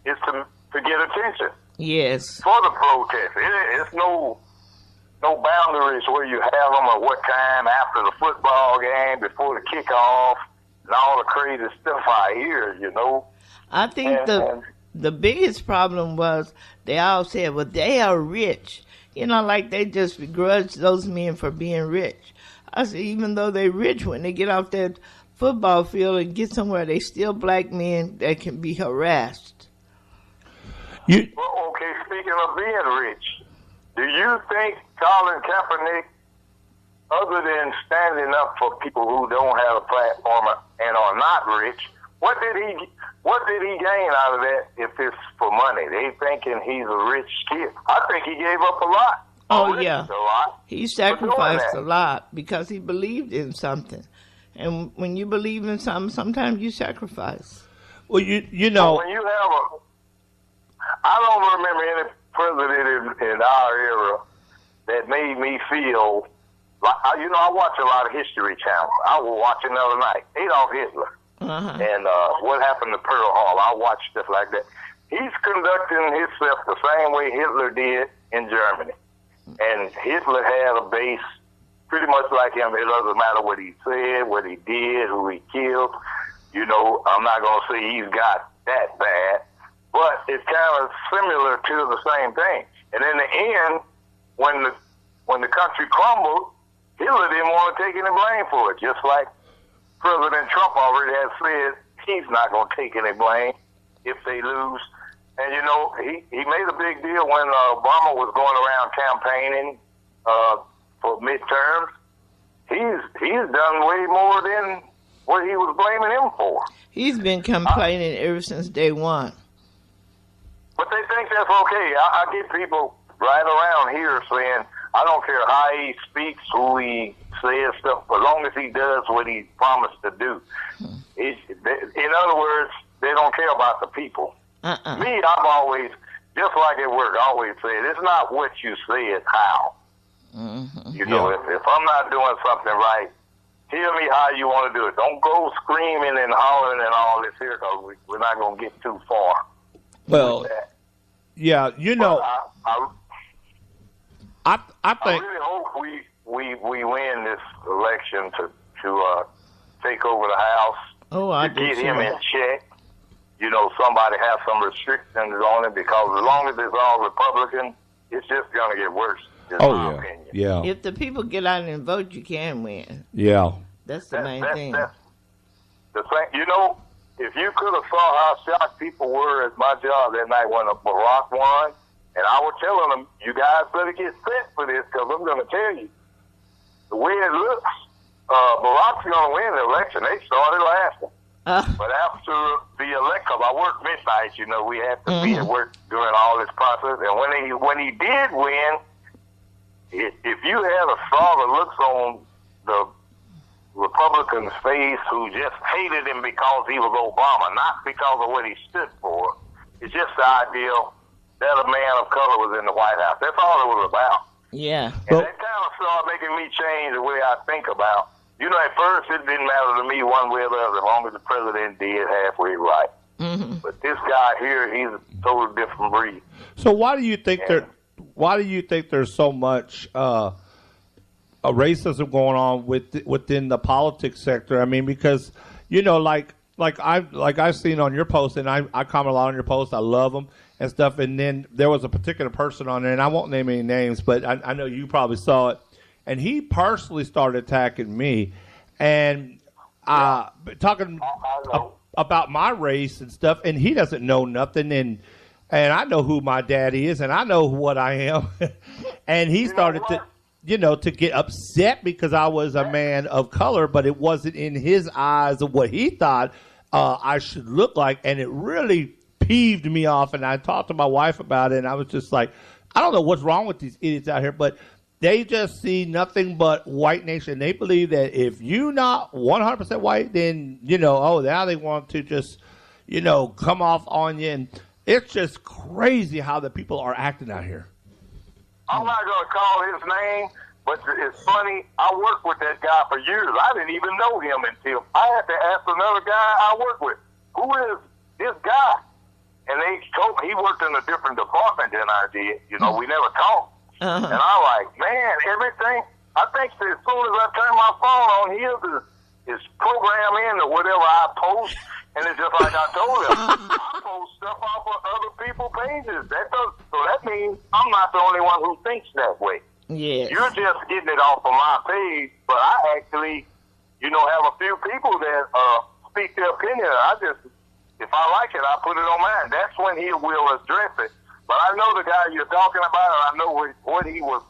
is to get attention. Yes. For the protest. It's no boundaries where you have them at what time after the football game, before the kickoff, and all the crazy stuff I hear, you know. I think the biggest problem was they all said, well, they are rich. You know, like they just begrudge those men for being rich. I said, even though they're rich, when they get off that football field and get somewhere, they still black men that can be harassed. Well, okay, speaking of being rich, do you think Colin Kaepernick, other than standing up for people who don't have a platform and are not rich, what did he gain out of that if it's for money? They thinking he's a rich kid. I think he gave up a lot. Oh, yeah. A lot. He sacrificed a lot because he believed in something. And when you believe in something, sometimes you sacrifice. Well, you know. When you have I don't remember any president in our era that made me feel like, you know, I watch a lot of History Channel. I was watching the other night, Adolf Hitler. And what happened to Pearl Harbor. I watch stuff like that. He's conducting himself the same way Hitler did in Germany. And Hitler had a base pretty much like him. It doesn't matter what he said, what he did, who he killed. You know, I'm not going to say he's got that bad, but it's kind of similar to the same thing. And in the end, when the country crumbled, Hitler didn't want to take any blame for it, just like President Trump already has said he's not going to take any blame if they lose. And, you know, he made a big deal when Obama was going around campaigning for midterms. He's done way more than what he was blaming him for. He's been complaining ever since day one. But they think that's okay. I get people right around here saying, I don't care how he speaks, who he says stuff, as long as he does what he promised to do. In other words, they don't care about the people. Me, I've always, just like at work, I always say, it's not what you say, it's how. You know, if I'm not doing something right, tell me how you want to do it. Don't go screaming and hollering and all this here, because we're not going to get too far. Well, yeah, you know, I think I really hope we win this election to take over the House. To get him in check. You know, somebody has some restrictions on it, because as long as it's all Republican, it's just going to get worse. Oh, yeah. If the people get out and vote, you can win. Yeah. That's the main thing. That's the thing. You know, if you could have saw how shocked people were at my job that night when Barack won, and I was telling them, you guys better get set for this, because I'm going to tell you, the way it looks, Barack's going to win the election. They started laughing. But after the election, I worked midnight. You know, we had to be at work during all this process. And when he did win, if you had a stronger looks on the Republican's face who just hated him because he was Obama, not because of what he stood for. It's just the idea that a man of color was in the White House. That's all it was about. Yeah. And that kind of started making me change the way I think about. You know, at first it didn't matter to me one way or the other, as long as the president did halfway right. Mm-hmm. But this guy here, he's a totally different breed. So why do you think Why do you think there's so much a racism going on within the politics sector? I mean, because you know, like I've seen on your post, and I comment a lot on your post. I love them and stuff. And then there was a particular person on there, and I won't name any names, but I know you probably saw it. And he personally started attacking me and talking about my race and stuff. And he doesn't know nothing. And I know who my daddy is, and I know what I am. And he started to get upset because I was a man of color, but it wasn't in his eyes of what he thought I should look like. And it really peeved me off. And I talked to my wife about it, and I was just like, I don't know what's wrong with these idiots out here, but they just see nothing but white nation. They believe that if you're not 100% white, then, now they want to just, come off on you. And it's just crazy how the people are acting out here. I'm not going to call his name, but it's funny. I worked with that guy for years. I didn't even know him until I had to ask another guy I worked with, who is this guy? And they told me he worked in a different department than I did. We never talked. And I'm like, man, everything. I think that as soon as I turn my phone on, his program in or whatever I post, and it's just like I told him, I post stuff off of other people's pages. So that means I'm not the only one who thinks that way. Yeah. You're just getting it off of my page, but I actually, have a few people that speak their opinion. If I like it, I put it on mine. That's when he will address it. But I know the guy you're talking about, and I know what he was,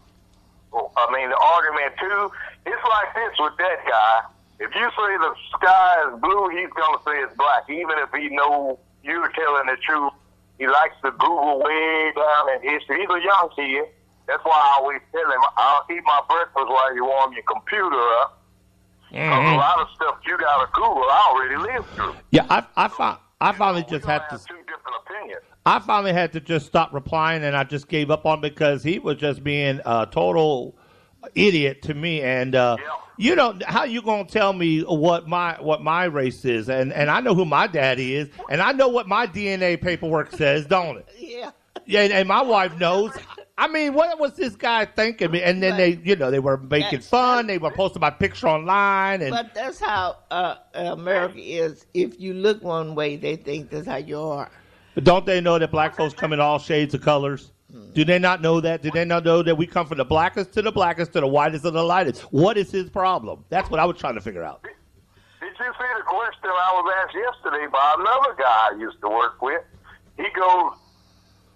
the argument too. It's like this with that guy. If you say the sky is blue, he's going to say it's black, even if he knows you're telling the truth. He likes to Google way down in history. He's a young kid. That's why I always tell him, I'll eat my breakfast while you warm your computer up. Because a lot of stuff you got to Google, I already lived through. Yeah, I finally just had to. Two different opinions. I finally had to just stop replying, and I just gave up on because he was just being a total idiot to me. And how you gonna tell me what my race is? And I know who my daddy is, and I know what my DNA paperwork says, don't it? Yeah. Yeah, and my wife knows. I mean, what was this guy thinking? And then they were making fun. They were posting my picture online. But that's how America is. If you look one way, they think that's how you are. But don't they know that black folks come in all shades of colors? Do they not know that? Do they not know that we come from the blackest to the whitest to the lightest? What is his problem? That's what I was trying to figure out. Did you see the question I was asked yesterday by another guy I used to work with? He goes,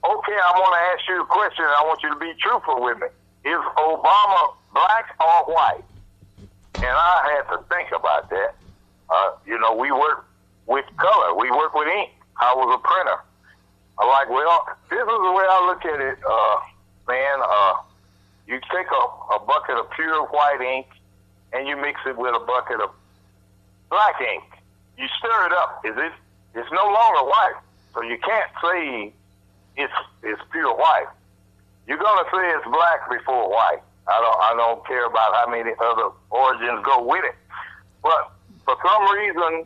okay, I want to ask you a question, and I want you to be truthful with me. Is Obama black or white? And I had to think about that. We work with color. We work with ink. I was a printer. I'm like, well, this is the way I look at it, man. You take a bucket of pure white ink, and you mix it with a bucket of black ink. You stir it up. It's no longer white, so you can't say it's pure white. You're gonna say it's black before white. I don't care about how many other origins go with it. But for some reason,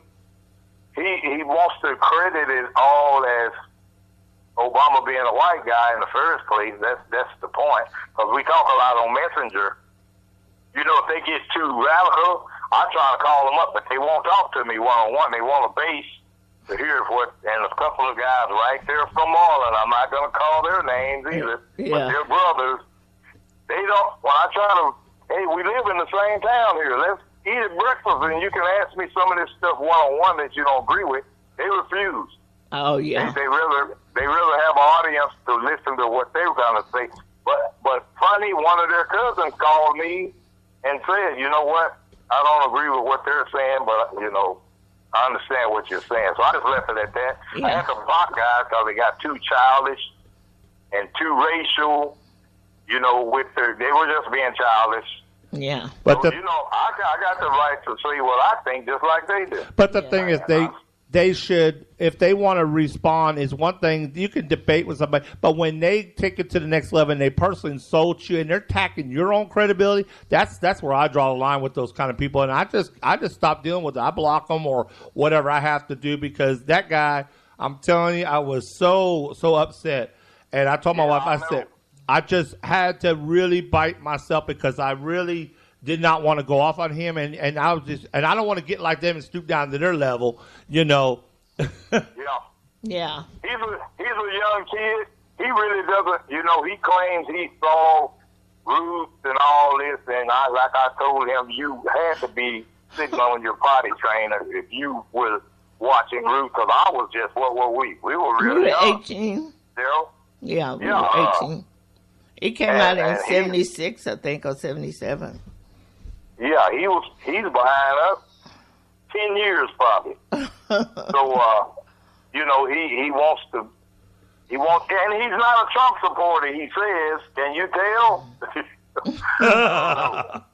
he wants to credit it all as Obama being a white guy in the first place. That's the point. Because we talk a lot on Messenger. If they get too radical, I try to call them up, but they won't talk to me one-on-one. They want a base to hear and a couple of guys right there from Marlin, I'm not going to call their names either, but they're brothers. They don't, when I try to, hey, we live in the same town here, let's eat at breakfast and you can ask me some of this stuff one-on-one that you don't agree with. They refuse. Oh, yeah. They rather have an audience to listen to what they're going to say. But funny, one of their cousins called me and said, you know what, I don't agree with what they're saying, but, I understand what you're saying. So I just left it at that. Yeah. I had some block guys because they got too childish and too racial, you know, they were just being childish. Yeah. But So, you know, I got the right to say what I think just like they do. But the thing is, they should, if they want to respond, is one thing. You can debate with somebody, but when they take it to the next level and they personally insult you and they're attacking your own credibility, that's where I draw the line with those kind of people. And I just stop dealing with it. I block them or whatever I have to do, because that guy, I'm telling you, I was so upset. And I told my wife, I said, I just had to really bite myself, because I really did not want to go off on him, and I was just, and I don't want to get like them and stoop down to their level, you know. Yeah. Yeah. He's a young kid. He really doesn't, you know, he claims he saw Roots and all this, and like I told him, you had to be sitting on your potty trainer if you were watching Roots, because I was just, what were we? We were really young. 18. Still? Yeah, we were 18. It came out in 76, I think, or 77. Yeah, he's behind us 10 years probably. So, you know, he wants, and he's not a Trump supporter, he says. Can you tell?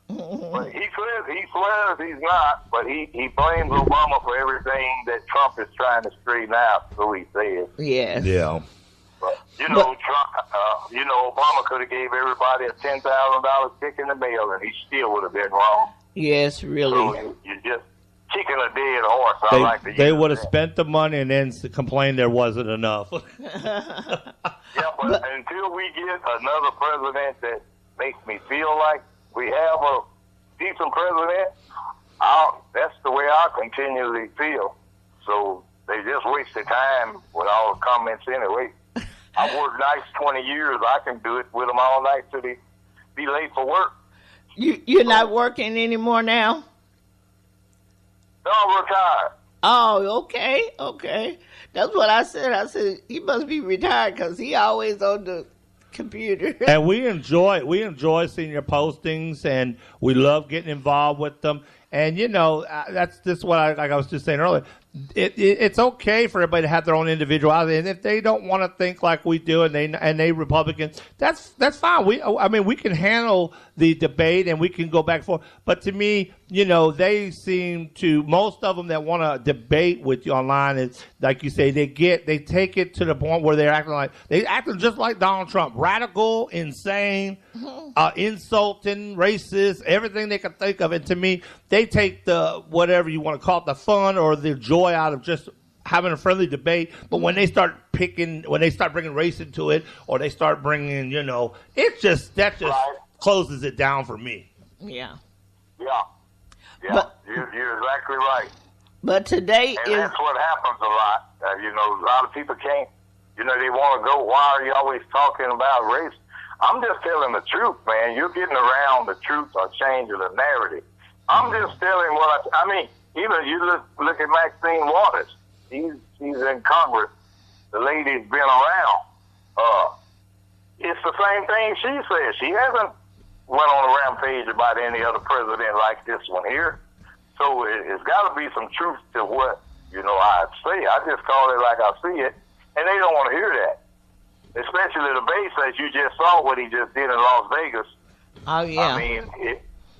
But he swears he's not, but he blames Obama for everything that Trump is trying to straighten out, so he says. Yes. Yeah. But, you know, Trump, you know, Obama could have gave everybody a $10,000 check in the mail, and he still would have been wrong. Yes, really. So you're just kicking a dead horse. They would have spent the money and then complained there wasn't enough. Yeah, but until we get another president that makes me feel like we have a decent president, that's the way I continually feel. So they just wasted time with all the comments anyway. I worked nights 20 years. I can do it with them all night till they be late for work. You're not working anymore now? No, I'm retired. Oh, okay. That's what I said. I said he must be retired because he always on the computer. And we enjoy seeing your postings, and we love getting involved with them. And you know, that's just what I was just saying earlier. It's okay for everybody to have their own individuality, and if they don't want to think like we do, and they Republicans, that's fine. We can handle the debate and we can go back and forth. But to me, you know, they seem to, most of them that want to debate with you online, is like you say, they take it to the point where they're acting just like Donald Trump, radical, insane, insulting, racist, everything they can think of. And to me, they take the, whatever you want to call it, the fun or the joy out of just having a friendly debate. But when they start bringing race into it, or they start bringing, you know, that just closes it down for me. Yeah. But, you're exactly right. But today and that's what happens a lot. You know, a lot of people can't, you know, they want to go, why are you always talking about race? I'm just telling the truth, man. You're getting around the truth or changing the narrative. I'm just telling what I mean, even you look at Maxine Waters. She's in Congress. The lady's been around. It's the same thing she says. She hasn't went on a rampage about any other president like this one here. So it's got to be some truth to what, you know, I say. I just call it like I see it, and they don't want to hear that. Especially the base, as you just saw what he just did in Las Vegas. Oh, yeah. I mean,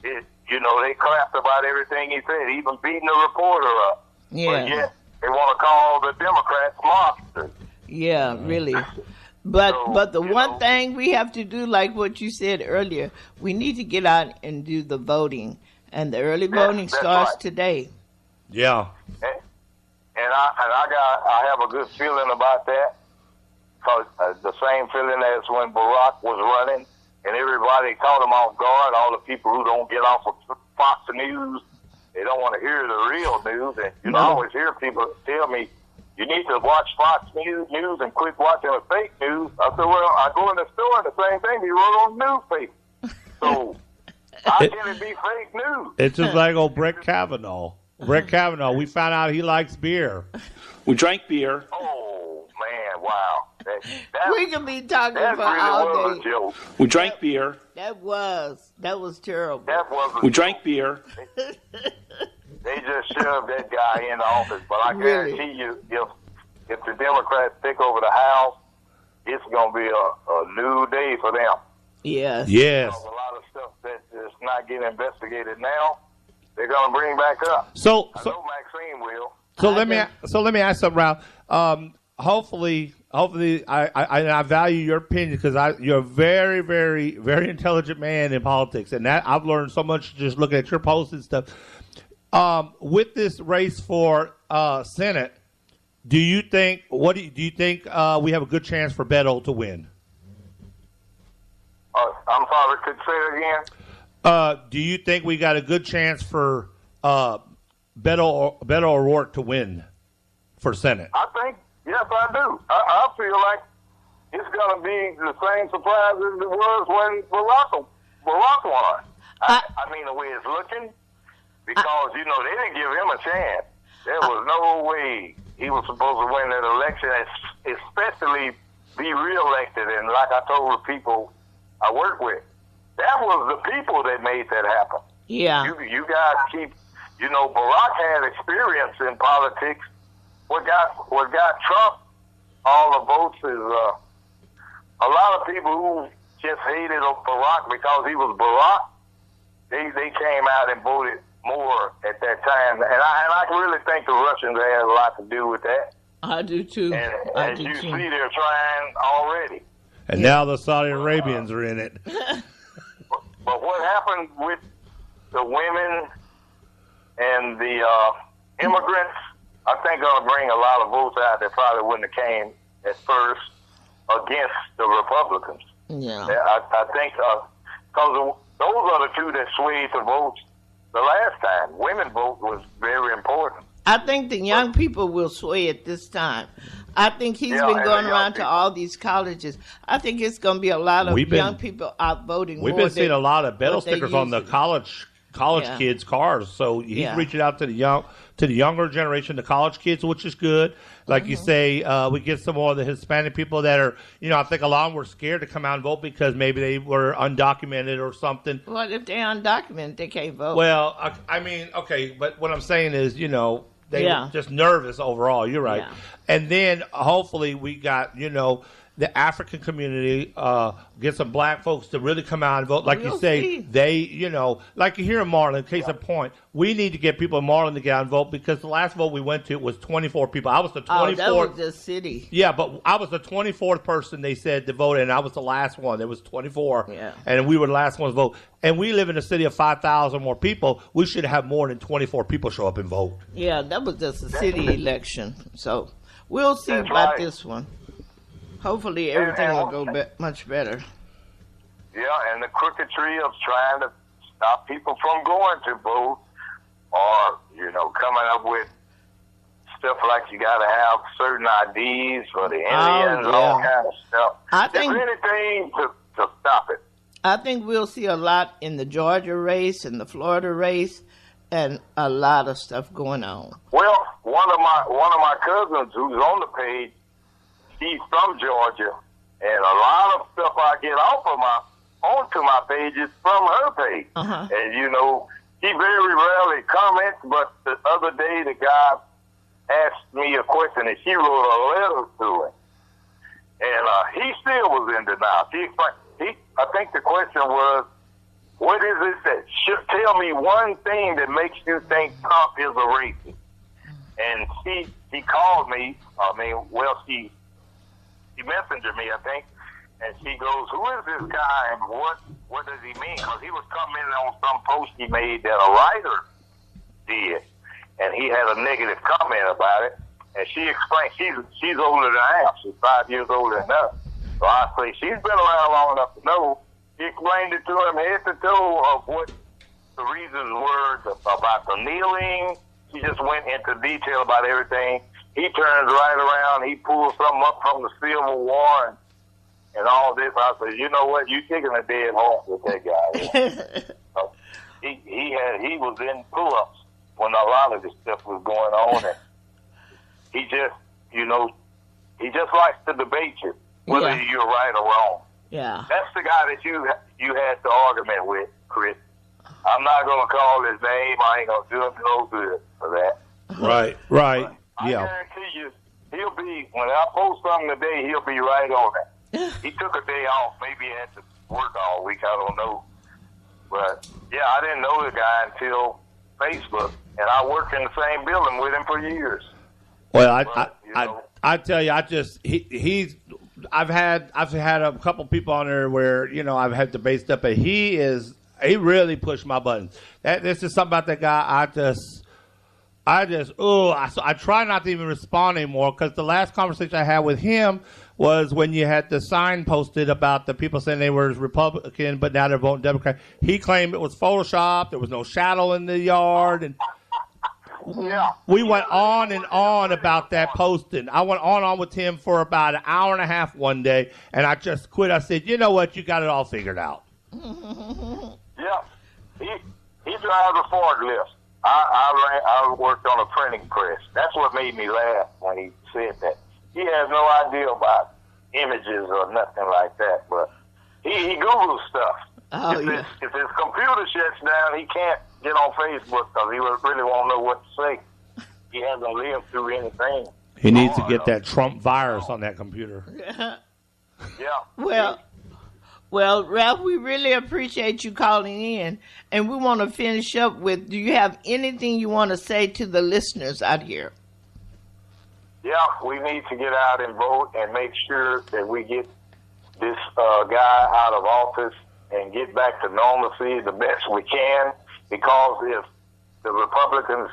you know, they clapped about everything he said, even beating the reporter up. Yeah. But yet they want to call the Democrats monsters. Yeah, really. But the one thing we have to do, like what you said earlier, we need to get out and do the voting, and the early voting starts today. Yeah. And I have a good feeling about that, because the same feeling as when Barack was running, and everybody caught him off guard. All the people who don't get off of Fox News, they don't want to hear the real news. And you know, I always hear people tell me, you need to watch Fox News and quit watching the fake news. I said, well, I go in the store and the same thing he wrote on the newspaper. So how can it be fake news? It's just like old Brett Kavanaugh. Brett Kavanaugh, we found out he likes beer. We drank beer. Oh, man, wow. We can be talking that for really all was day. a joke. We drank beer. That was terrible. That was We drank beer. They just shove that guy in office. But I Really? guarantee you, if the Democrats take over the House, it's going to be a new day for them. Yes. Yes. Because a lot of stuff that is not getting investigated now, they're going to bring back up. So I know Maxine will. let me ask something, Ralph. Hopefully, I value your opinion because you're a very, very, very intelligent man in politics, and that I've learned so much just looking at your posts and stuff. With this race for Senate, do you think we have a good chance for Beto to win? I'm sorry, could say it again? Do you think we got a good chance for Beto O'Rourke to win for Senate? I think, yes, I do. I feel like it's going to be the same surprise as it was when Barack won. I mean, the way it's looking, because, they didn't give him a chance. There was no way he was supposed to win that election, especially be reelected. And like I told the people I work with, that was the people that made that happen. Yeah. You guys keep, Barack had experience in politics. What got Trump all the votes is a lot of people who just hated Barack because he was Barack. They came out and voted more at that time, and I really think the Russians had a lot to do with that. I do too. And as you see, they're trying already. And now the Saudi Arabians are in it. But what happened with the women and the immigrants, I think going to bring a lot of votes out that probably wouldn't have came at first against the Republicans. Yeah. I think because those are the two that swayed the votes the last time. Women vote was very important. I think the young people will sway it this time. I think he's been going around to all these colleges. I think it's going to be a lot of young people out voting. We've been seeing a lot of Beto stickers on the college kids' cars. So he's reaching out to the younger generation, the college kids, which is good. Like you say, we get some more of the Hispanic people that are, I think a lot of them were scared to come out and vote because maybe they were undocumented or something. Well, if they're undocumented, they can't vote. Well, I mean, okay, but what I'm saying is, they were just nervous overall. You're right. Yeah. And then hopefully we got, the African community, get some black folks to really come out and vote. Like you say, they, like you hear in Marlin, case in point, we need to get people in Marlin to get out and vote because the last vote we went to was 24 people. I was the 24th. Oh, that was the city. Yeah, but I was the 24th person they said to vote, and I was the last one. There was 24. Yeah. And we were the last ones to vote. And we live in a city of 5,000 more people. We should have more than 24 people show up and vote. Yeah, that was just a city election. So we'll see about this one. Hopefully everything will go much better. Yeah, and the crooketry of trying to stop people from going to vote or, coming up with stuff like you got to have certain IDs for the Indians, all kind of stuff. There's anything to stop it. I think we'll see a lot in the Georgia race and the Florida race and a lot of stuff going on. Well, one of my cousins who's on the page, she's from Georgia, and a lot of stuff I get onto my page is from her page. Uh-huh. And he very rarely comments, but the other day the guy asked me a question, and she wrote a letter to him, and he still was in denial. I think the question was, what is it that should tell me one thing that makes you think Trump is a racist? And she called me. She messengered me, I think, and she goes, "Who is this guy and what does he mean?" Because he was commenting on some post he made that a writer did, and he had a negative comment about it. And she explained she's older than I am. She's 5 years older than us. So I say she's been around long enough to know. She explained it to him head to toe of what the reasons were about the kneeling. She just went into detail about everything. He turns right around. He pulls something up from the Civil War and all this. I said, you know what? You're kicking a dead horse with that guy. So he was in pull-ups when a lot of this stuff was going on. And he just likes to debate you, whether you're right or wrong. Yeah. That's the guy that you had the argument with, Chris. I'm not going to call his name. I ain't going to do him no good for that. Right. I Yeah. guarantee you, he'll be, when I post something today, he'll be right on that. He took a day off. Maybe he had to work all week. I don't know. But, yeah, I didn't know the guy until Facebook. And I worked in the same building with him for years. Well, I tell you, I've had a couple people on there where, you know, I've had to base up, but he really pushed my buttons. This is something about that guy. I try not to even respond anymore because the last conversation I had with him was when you had the sign posted about the people saying they were Republican, but now they're voting Democrat. He claimed it was Photoshop. There was no shadow in the yard. And Yeah. we went on and on about that posting. I went on and on with him for about an hour and a half one day, and I just quit. I said, you know what? You got it all figured out. Yeah. He drives a forklift. I worked on a printing press. That's what made me laugh when he said that. He has no idea about images or nothing like that, but he Googles stuff. Oh, if his computer shuts down, he can't get on Facebook because he really won't know what to say. He hasn't lived through anything. He needs to get that Trump virus on that computer. Yeah. Well, Ralph, we really appreciate you calling in, and we want to finish up with, do you have anything you want to say to the listeners out here? Yeah, we need to get out and vote and make sure that we get this guy out of office and get back to normalcy the best we can, because if the Republicans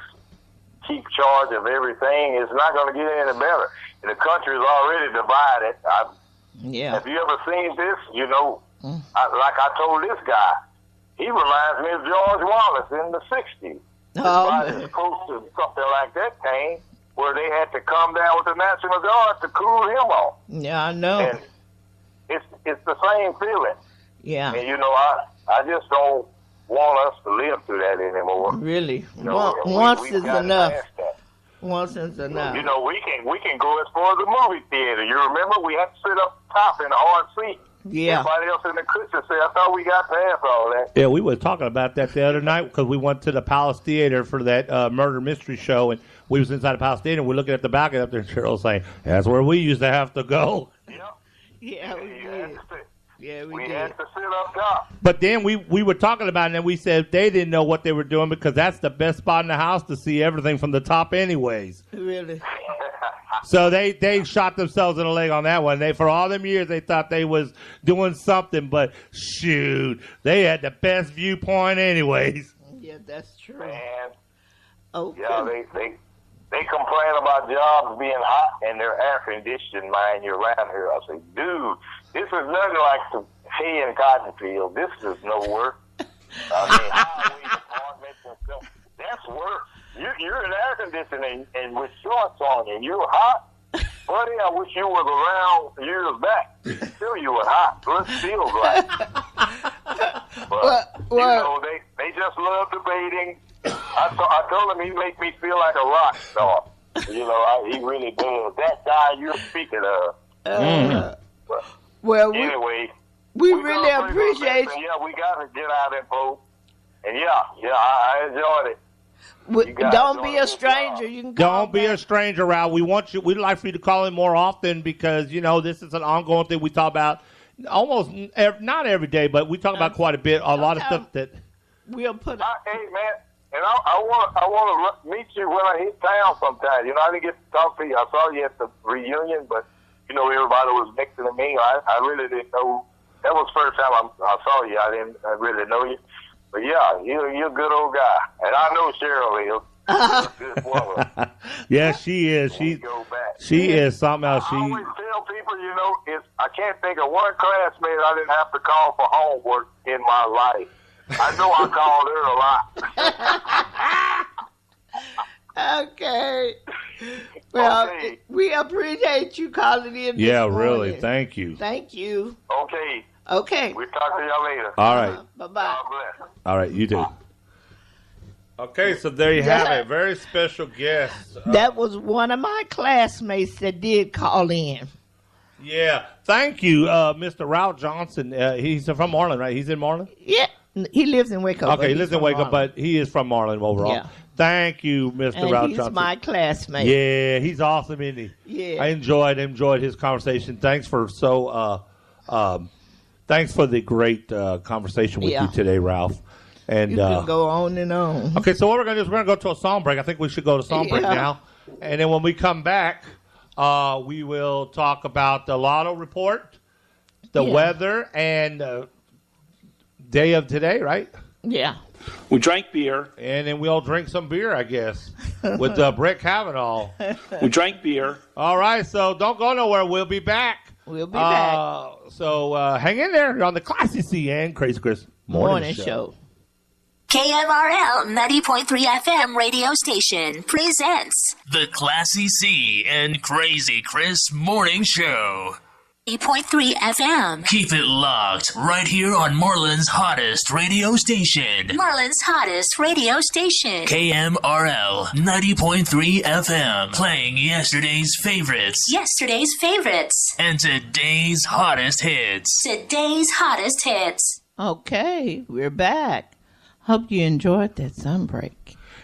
keep charge of everything, it's not going to get any better. And the country is already divided. Have you ever seen this? You know, like I told this guy, he reminds me of George Wallace in the 60s. Somebody posted something like that came where they had to come down with the National Guard to cool him off. Yeah, I know. And it's the same feeling. Yeah. And, you know, I just don't want us to live through that anymore. Really? You know, once we've is gotten enough. past that. Once is enough. You know, we can go as far as the movie theater. You remember we had to sit up top in a hard seat. Yeah. Everybody else in the cushion said, I thought we got past all that. Yeah, we were talking about that the other night because we went to the Palace Theater for that murder mystery show, and we was inside the Palace Theater, and we're looking at the balcony up there, and Cheryl saying, that's where we used to have to go. Yeah, we did. Yeah, we did. had to sit up top. But then we were talking about it, and we said they didn't know what they were doing because that's the best spot in the house to see everything from the top anyways. Really? So they shot themselves in the leg on that one. For all them years, they thought they was doing something, but shoot, they had the best viewpoint anyways. Yeah, that's true. Man. Okay. Yeah, they complain about jobs being hot and they're air conditioned, mind you, around here. I say, dude, this is nothing like the hay and cotton field. This is no work. I mean, highway departments and stuff. That's work. You're in air conditioning and with shorts on and you're hot. Buddy, I wish you was around years back. Still you were hot. Let's feel right. But, you know, they just love debating. I told him he make me feel like a rock star. You know, he really does. That guy you're speaking of. Well, anyway, we really appreciate you. Yeah, we got to get out and vote. And I enjoyed it. Don't be a stranger. You can Don't be a stranger, Ralph. We'd like for you to call in more often because, you know, this is an ongoing thing we talk about almost not every day, but we talk about quite a bit. A lot of stuff that we'll put. Hey, man, and I want to meet you when I hit town sometime. You know, I didn't get to talk to you. I saw you at the reunion, but, you know, everybody was mixing to me. I really didn't know. That was the first time I saw you. I really know you. But, yeah, you're a good old guy. And I know Cheryl is. A good woman. Yes, she is. She is something else. I always tell people, you know, I can't think of one classmate I didn't have to call for homework in my life. I know I called her a lot. Okay. Well, we appreciate you calling in. Yeah, this really. morning. Thank you. Thank you. Okay. We'll talk to y'all later. All right. Bye-bye. God bless. All right, you too. Okay, so there you have it. Very special guest. That was one of my classmates that did call in. Yeah. Thank you, Mr. Ralph Johnson. He's from Marlin, right? He's in Marlin? Yeah. He lives in Waco. Okay, he lives in Waco, but he is from Marlin overall. Yeah. Thank you, Mr. And Ralph he's Johnson. my classmate. Yeah, he's awesome, isn't he? Yeah. I enjoyed his conversation. Thanks for thanks for the great conversation with you today, Ralph. And you can go on and on. Okay, so what we're going to do is we're going to go to a song break. I think we should go to song break now. And then when we come back, we will talk about the lotto report, the weather, and day of today, right? Yeah. We drank beer. And then we'll drink some beer, I guess, with Brett Kavanaugh. We drank beer. All right, so don't go nowhere. We'll be back. We'll be back. So hang in there on the Classy C and Crazy Chris Morning Show. KMRL 90.3 FM radio station presents The Classy C and Crazy Chris Morning Show. 90.3 FM. Keep it locked right here on Marlin's hottest radio station. Marlin's hottest radio station. KMRL 90.3 FM. Playing yesterday's favorites. Yesterday's favorites. And today's hottest hits. Today's hottest hits. Okay, we're back. Hope you enjoyed that sunbreak.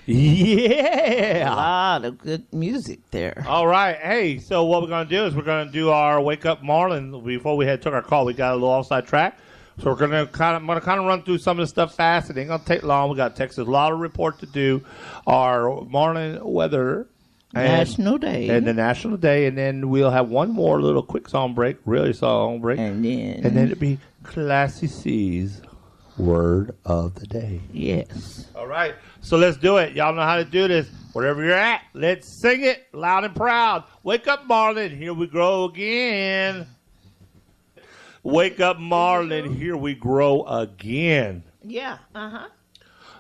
Yeah. A lot of good music there. All right. Hey, so what we're going to do is we're going to do our Wake Up Marlin. Before we took our call, we got a little offside track. So I'm going to kind of run through some of the stuff fast. It ain't going to take long. We got Texas Lotto Report to do, our Marlin weather. National Day. And the National Day. And then we'll have one more little quick song break, really song break. And then it'll be Classy C's Word of the Day. Yes. All right. So let's do it. Y'all know how to do this. Wherever you're at, let's sing it loud and proud. Wake up, Marlin. Here we grow again. Wake up, Marlin. Here we grow again. Yeah. Uh-huh.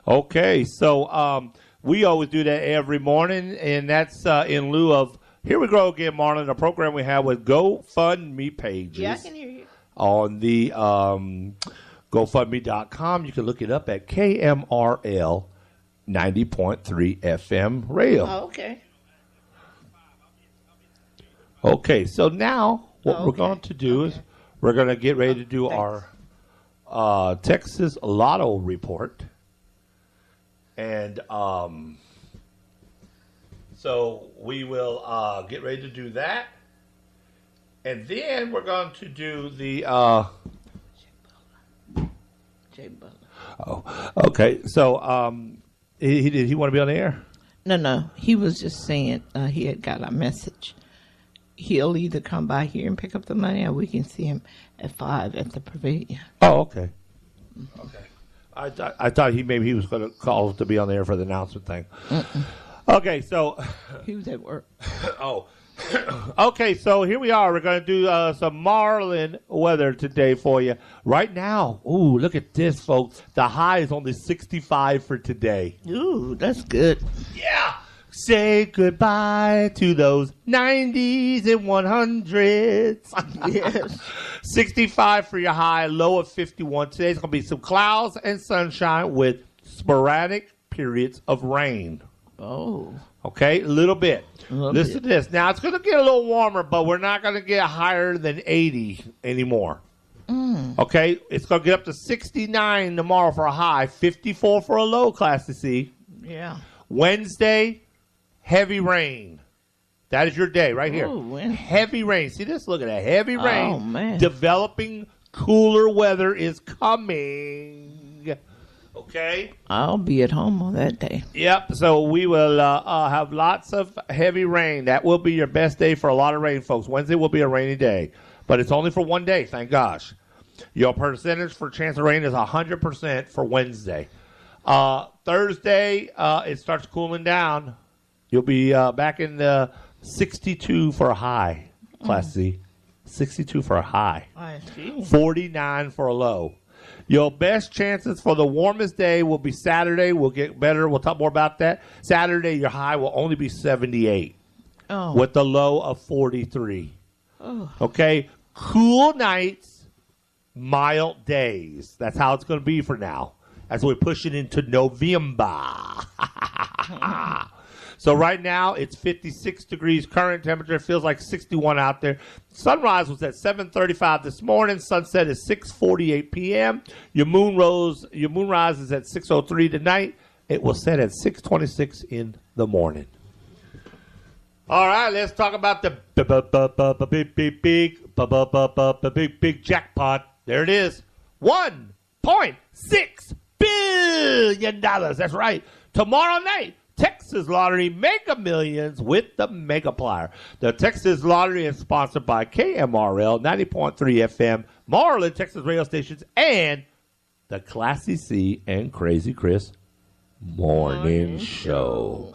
Okay. So we always do that every morning, and that's in lieu of Here We Grow Again, Marlin, a program we have with GoFundMe pages. Yeah, I can hear you. On the GoFundMe.com. You can look it up at KMRL 90.3 FM radio. Oh, okay. Okay, so now what we're going to do is we're going to get ready to do our Texas Lotto report. And so we will get ready to do that. And then we're going to do the... Jay Butler. Oh, okay. So did he want to be on the air? No. He was just saying he had got a message. He'll either come by here and pick up the money, or we can see him at 5 at the pavilion. Oh, okay. Okay. I thought he was going to call to be on the air for the announcement thing. Okay, so he was at work. Oh. Okay, so here we are. We're going to do some Marlin weather today for you. Right now, ooh, look at this, folks. The high is only 65 for today. Ooh, that's good. Yeah. Say goodbye to those 90s and 100s. Yes. 65 for your high, low of 51. Today's going to be some clouds and sunshine with sporadic periods of rain. Oh. Okay, a little bit. Listen to this. Now, it's going to get a little warmer, but we're not going to get higher than 80 anymore. Okay, it's going to get up to 69 tomorrow for a high, 54 for a low, Class C. Yeah. Wednesday, heavy rain. That is your day right here. Oh, heavy rain. See this? Look at that. Heavy rain. Oh, man. Developing cooler weather is coming. Okay? I'll be at home on that day. Yep. So we will have lots of heavy rain. That will be your best day for a lot of rain, folks. Wednesday will be a rainy day. But it's only for one day, thank gosh. Your percentage for chance of rain is 100% for Wednesday. Thursday, it starts cooling down. You'll be back in the 62 for a high, Class C. 62 for a high. I see. 49 for a low. Your best chances for the warmest day will be Saturday. We'll get better. We'll talk more about that. Saturday, your high will only be 78 with the low of 43. Oh. Okay? Cool nights, mild days. That's how it's going to be for now as we push it into November. So right now it's 56 degrees current temperature. It feels like 61 out there. Sunrise was at 7:35 this morning. Sunset is 6:48 p.m. Your moonrise is at 6:03 tonight. It will set at 6:26 in the morning. All right, let's talk about the big jackpot. There it is. $1.6 billion. That's right. Tomorrow night, Texas Lottery Mega Millions with the Megaplier. The Texas Lottery is sponsored by KMRL 90.3 FM, Marlin, Texas radio stations, and the Classy C and Crazy Chris Morning Show.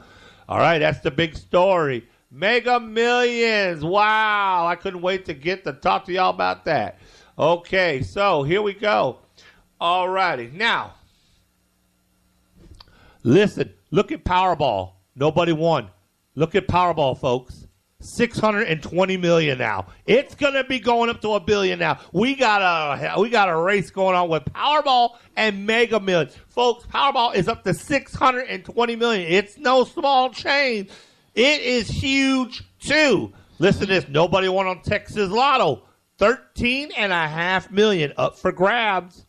All right, that's the big story. Mega Millions. Wow, I couldn't wait to get to talk to y'all about that. Okay, so here we go. All righty. Now, listen, look at Powerball. Nobody won. Look at Powerball, folks. $620 million now. It's going to be going up to $1 billion now. We got a race going on with Powerball and Mega Millions. Folks, Powerball is up to $620 million. It's no small change. It is huge, too. Listen to this. Nobody won on Texas Lotto. $13.5 million up for grabs.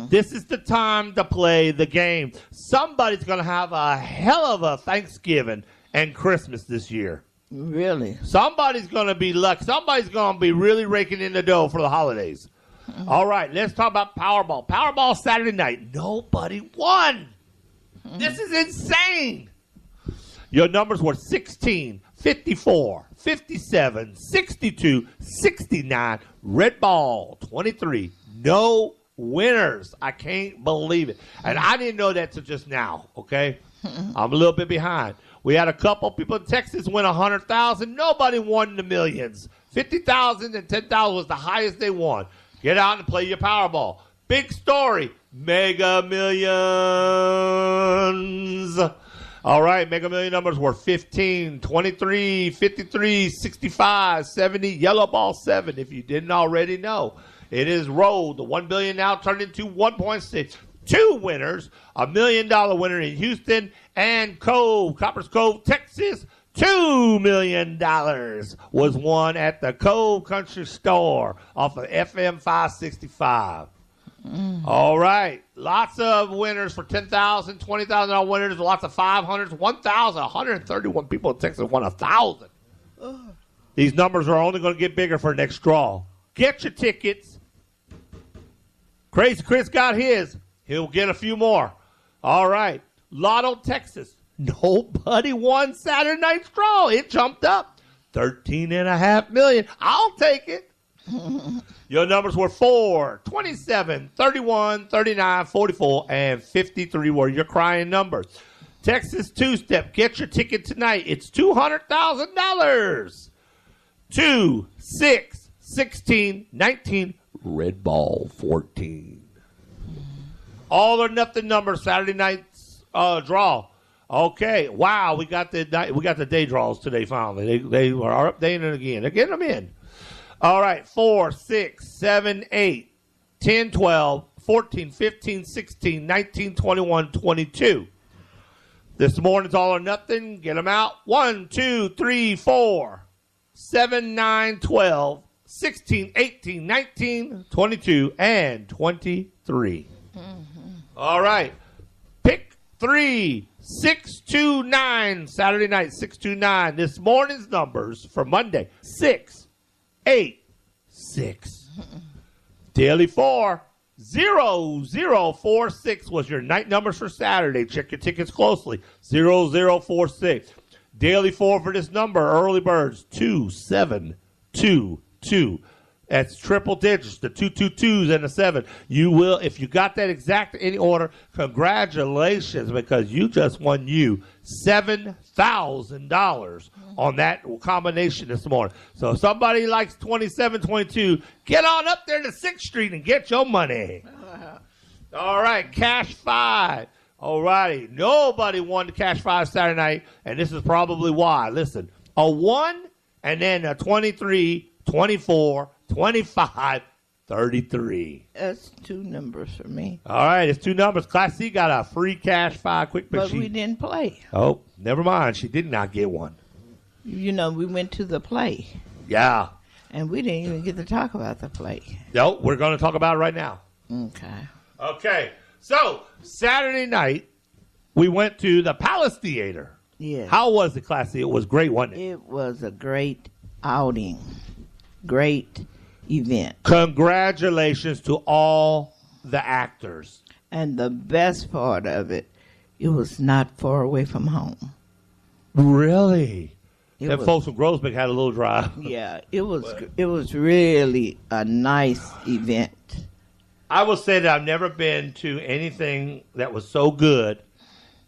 This is the time to play the game. Somebody's going to have a hell of a Thanksgiving and Christmas this year. Really? Somebody's going to be lucky. Somebody's going to be really raking in the dough for the holidays. All right, let's talk about Powerball. Powerball Saturday night. Nobody won. This is insane. Your numbers were 16, 54, 57, 62, 69. Red ball, 23. No winners. I can't believe it. And I didn't know that till just now, okay? I'm a little bit behind. We had a couple people in Texas win 100,000. Nobody won the millions. 50,000 and 10,000 was the highest they won. Get out and play your Powerball. Big story. Mega Millions. All right, Mega Million numbers were 15, 23, 53, 65, 70, yellow ball 7, if you didn't already know. It is rolled. The $1 billion now turned into 1.6. Two winners, $1 million winner in Houston and Coppers Cove, Texas. $2 million was won at the Cove Country Store off of FM 565. All right. Lots of winners for $10,000, $20,000 winners, lots of 500s, 1,000, 131 people in Texas won 1,000. These numbers are only going to get bigger for next draw. Get your tickets. Crazy Chris got his. He'll get a few more. All right. Lotto, Texas. Nobody won Saturday night's draw. It jumped up. $13.5 million. I'll take it. Your numbers were 4, 27, 31, 39, 44, and 53 were your crying numbers. Texas two-step. Get your ticket tonight. It's $200,000. 2, 6, 16, 19, red ball 14. All or nothing numbers. Saturday night's draw. Okay. Wow. We got the day draws today. Finally, they are updating it again. They're getting them in. All right, 4, 6, 7, 8, 10, 12, 14, 15, 16, 19, 21, 22. This morning's all or nothing. Get them out. 1, 2, 3, 4, 7, 9, 12, 16, 18, 19, 22, and 23. All right. Pick 3, 6, 2, 9. Saturday night, 6, 2, 9. This morning's numbers for Monday, 6, 8, 6. Daily 4, 0, 0, 4, 6 was your night numbers for Saturday. Check your tickets closely. 0, 0, 4, 6. Daily 4 for this number. Early birds 2, 7, 2, 2. That's triple digits, the 2, 2, 2s and the 7. You will, if you got that exact in any order, congratulations, because you just won $7,000 on that combination this morning. So if somebody likes 27, 22, get on up there to 6th Street and get your money. All right, Cash 5. All righty. Nobody won the Cash 5 Saturday night, and this is probably why. Listen, a 1 and then a 23, 24, 25, 33. That's two numbers for me. All right, it's two numbers. Class C got a free cash 5 quick, But we didn't play. Oh, never mind. She did not get one. You know, we went to the play. Yeah. And we didn't even get to talk about the play. No, we're going to talk about it right now. Okay. Okay. So, Saturday night, we went to the Palace Theater. Yes. How was the Class C? It was great, wasn't it? It was a great outing. Great event. Congratulations to all the actors. And the best part of it, it was not far away from home. Really? It Them folks from Groesbeck had a little drive. Yeah, it was really a nice event. I will say that I've never been to anything that was so good,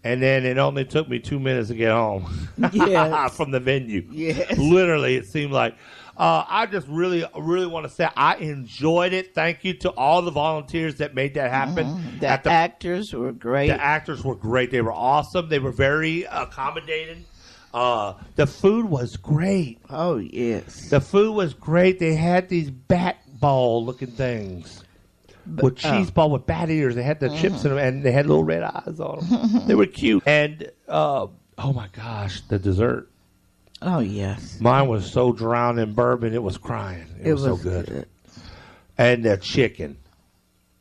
and then it only took me 2 minutes to get home Yes. from the venue. Yes. Literally, it seemed like. I just really want to say I enjoyed it. Thank you to all the volunteers that made that happen. Mm-hmm. The actors were great. The actors were great. They were awesome. They were very accommodating. The food was great. Oh, yes. The food was great. They had these bat ball looking things with cheese ball with bat ears. They had the chips in them, and they had little red eyes on them. They were cute. And, oh my gosh, the dessert. Oh, yes. Mine was so drowned in bourbon, it was crying. It was so good. And the chicken.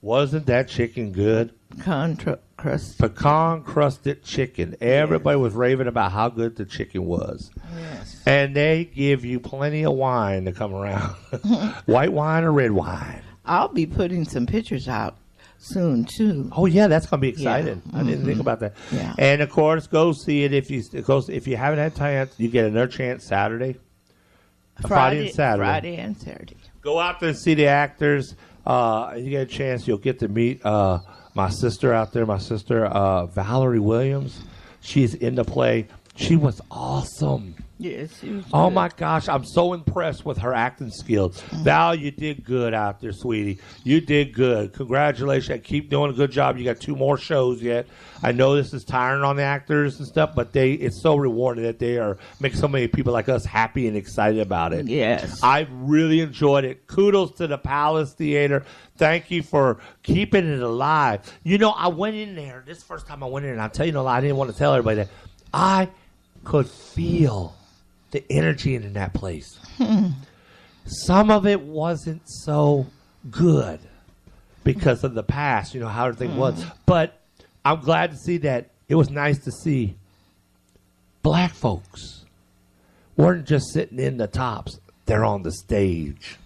Wasn't that chicken good? Pecan crusted chicken. Everybody was raving about how good the chicken was. Yes. And they give you plenty of wine to come around. White wine or red wine. I'll be putting some pictures out soon, too. Oh, yeah, that's going to be exciting. Yeah. I didn't think about that. Yeah. And, of course, go see it. If you haven't had time, you get another chance Saturday. Friday and Saturday. Friday and Saturday. Go out there and see the actors. You get a chance, you'll get to meet my sister out there. My sister, Valerie Williams. She's in the play. She was awesome. Yes, she was Oh, good. my gosh. I'm so impressed with her acting skills. Val, you did good out there, sweetie. You did good. Congratulations. Keep doing a good job. You got 2 more shows yet. I know this is tiring on the actors and stuff, but it's so rewarding that they are making so many people like us happy and excited about it. Yes. I really enjoyed it. Kudos to the Palace Theater. Thank you for keeping it alive. You know, I went in there. This first time I went in, and I'll tell you no lie, I didn't want to tell everybody that. I could feel the energy in that place. Some of it wasn't so good because of the past, how everything was. But I'm glad to see that it was nice to see black folks weren't just sitting in the tops. They're on the stage.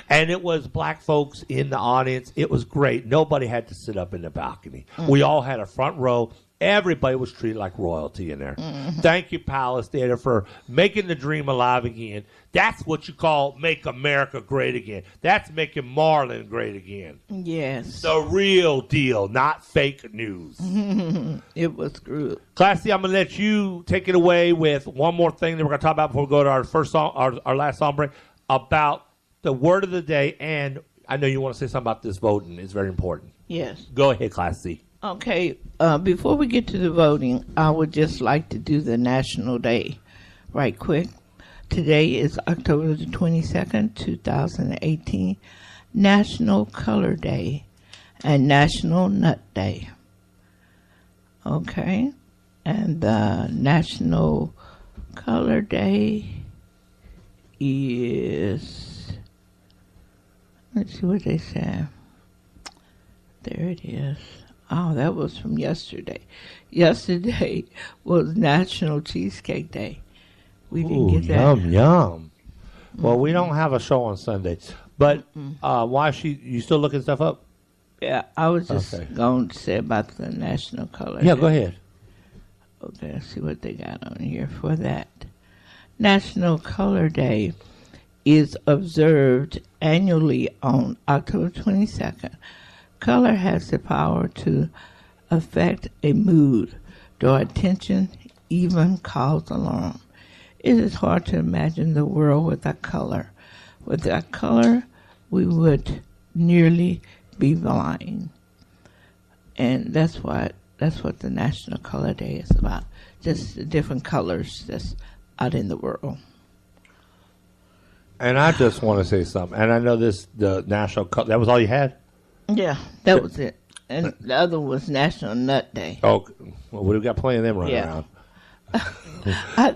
And it was black folks in the audience. It was great. Nobody had to sit up in the balcony. We all had a front row. Everybody was treated like royalty in there. Thank you, Palace Theater, for making the dream alive again. That's what you call make America great again. That's making Marlin great again. Yes. The real deal, not fake news. It was good. Classy, I'm going to let you take it away with one more thing that we're going to talk about before we go to our first song, our last song break, about the word of the day. And I know you want to say something about this voting. It's very important. Yes. Go ahead, Classy. Okay, before we get to the voting, I would just like to do the National Day right quick. Today is October the 22nd, 2018, National Color Day and National Nut Day. Okay, and the National Color Day is, let's see what they said. There it is. Oh, that was from yesterday. Yesterday was National Cheesecake Day. We didn't get that. Yum. Well, we don't have a show on Sunday. But why you still looking stuff up? Yeah, I was just going to say about the National Color Yeah, Day. go ahead. Okay, let's see what they got on here for that. National Color Day is observed annually on October 22nd. Color has the power to affect a mood, draw attention, even cause alarm. It is hard to imagine the world without color. Without color, we would nearly be blind. And that's what the National Color Day is about. Just the different colors that's out in the world. And I just want to say something. And I know the national color. That was all you had? Yeah, that was it. And the other was National Nut Day. Oh, well, we got plenty of them running around.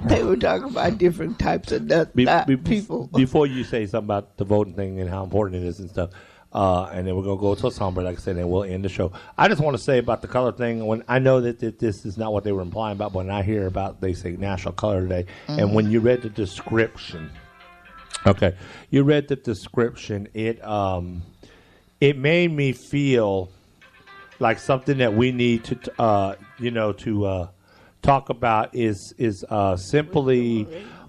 They were talking about different types of people. Before you say something about the voting thing and how important it is and stuff, and then we're going to go to a song break, like I said, and we'll end the show. I just want to say about the color thing, when I know that this is not what they were implying about, but when I hear about, they say National Color Day, and when you read the description, you read the description, it made me feel like something that we need to, talk about is simply,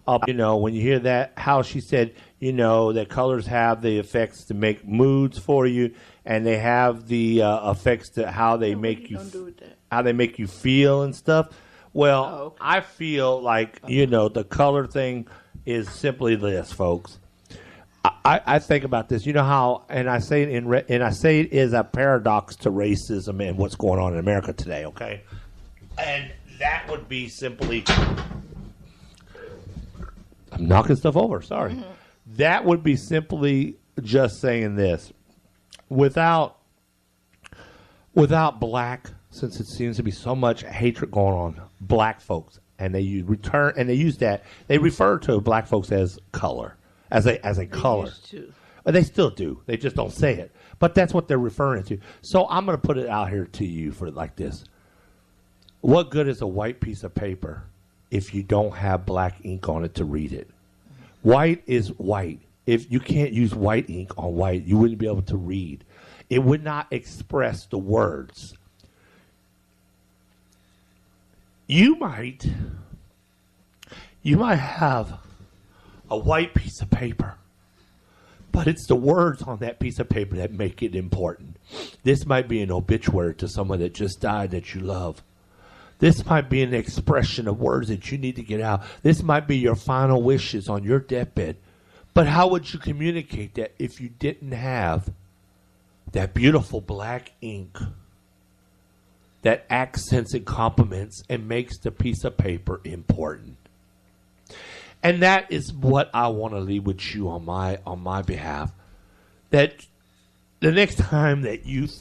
when you hear that, how she said, that colors have the effects to make moods for you, and they have the effects to how they make you feel and stuff. Well, I feel like the color thing is simply this, folks. I think about this. You know how, and I say it is a paradox to racism and what's going on in America today. Okay, and that would be simply. I'm knocking stuff over. Sorry. Mm-hmm. That would be simply just saying this. Without black, since it seems to be so much hatred going on, black folks, and they refer to black folks as color. As a color. But they still do. They just don't say it. But that's what they're referring to. So I'm going to put it out here to you for like this. What good is a white piece of paper if you don't have black ink on it to read it? White is white. If you can't use white ink on white, you wouldn't be able to read. It would not express the words. You might have a white piece of paper, but it's the words on that piece of paper that make it important. This might be an obituary to someone that just died that you love. This might be an expression of words that you need to get out. This might be your final wishes on your deathbed. But how would you communicate that if you didn't have that beautiful black ink that accents and complements and makes the piece of paper important? And that is what I want to leave with you on my behalf. That the next time that you think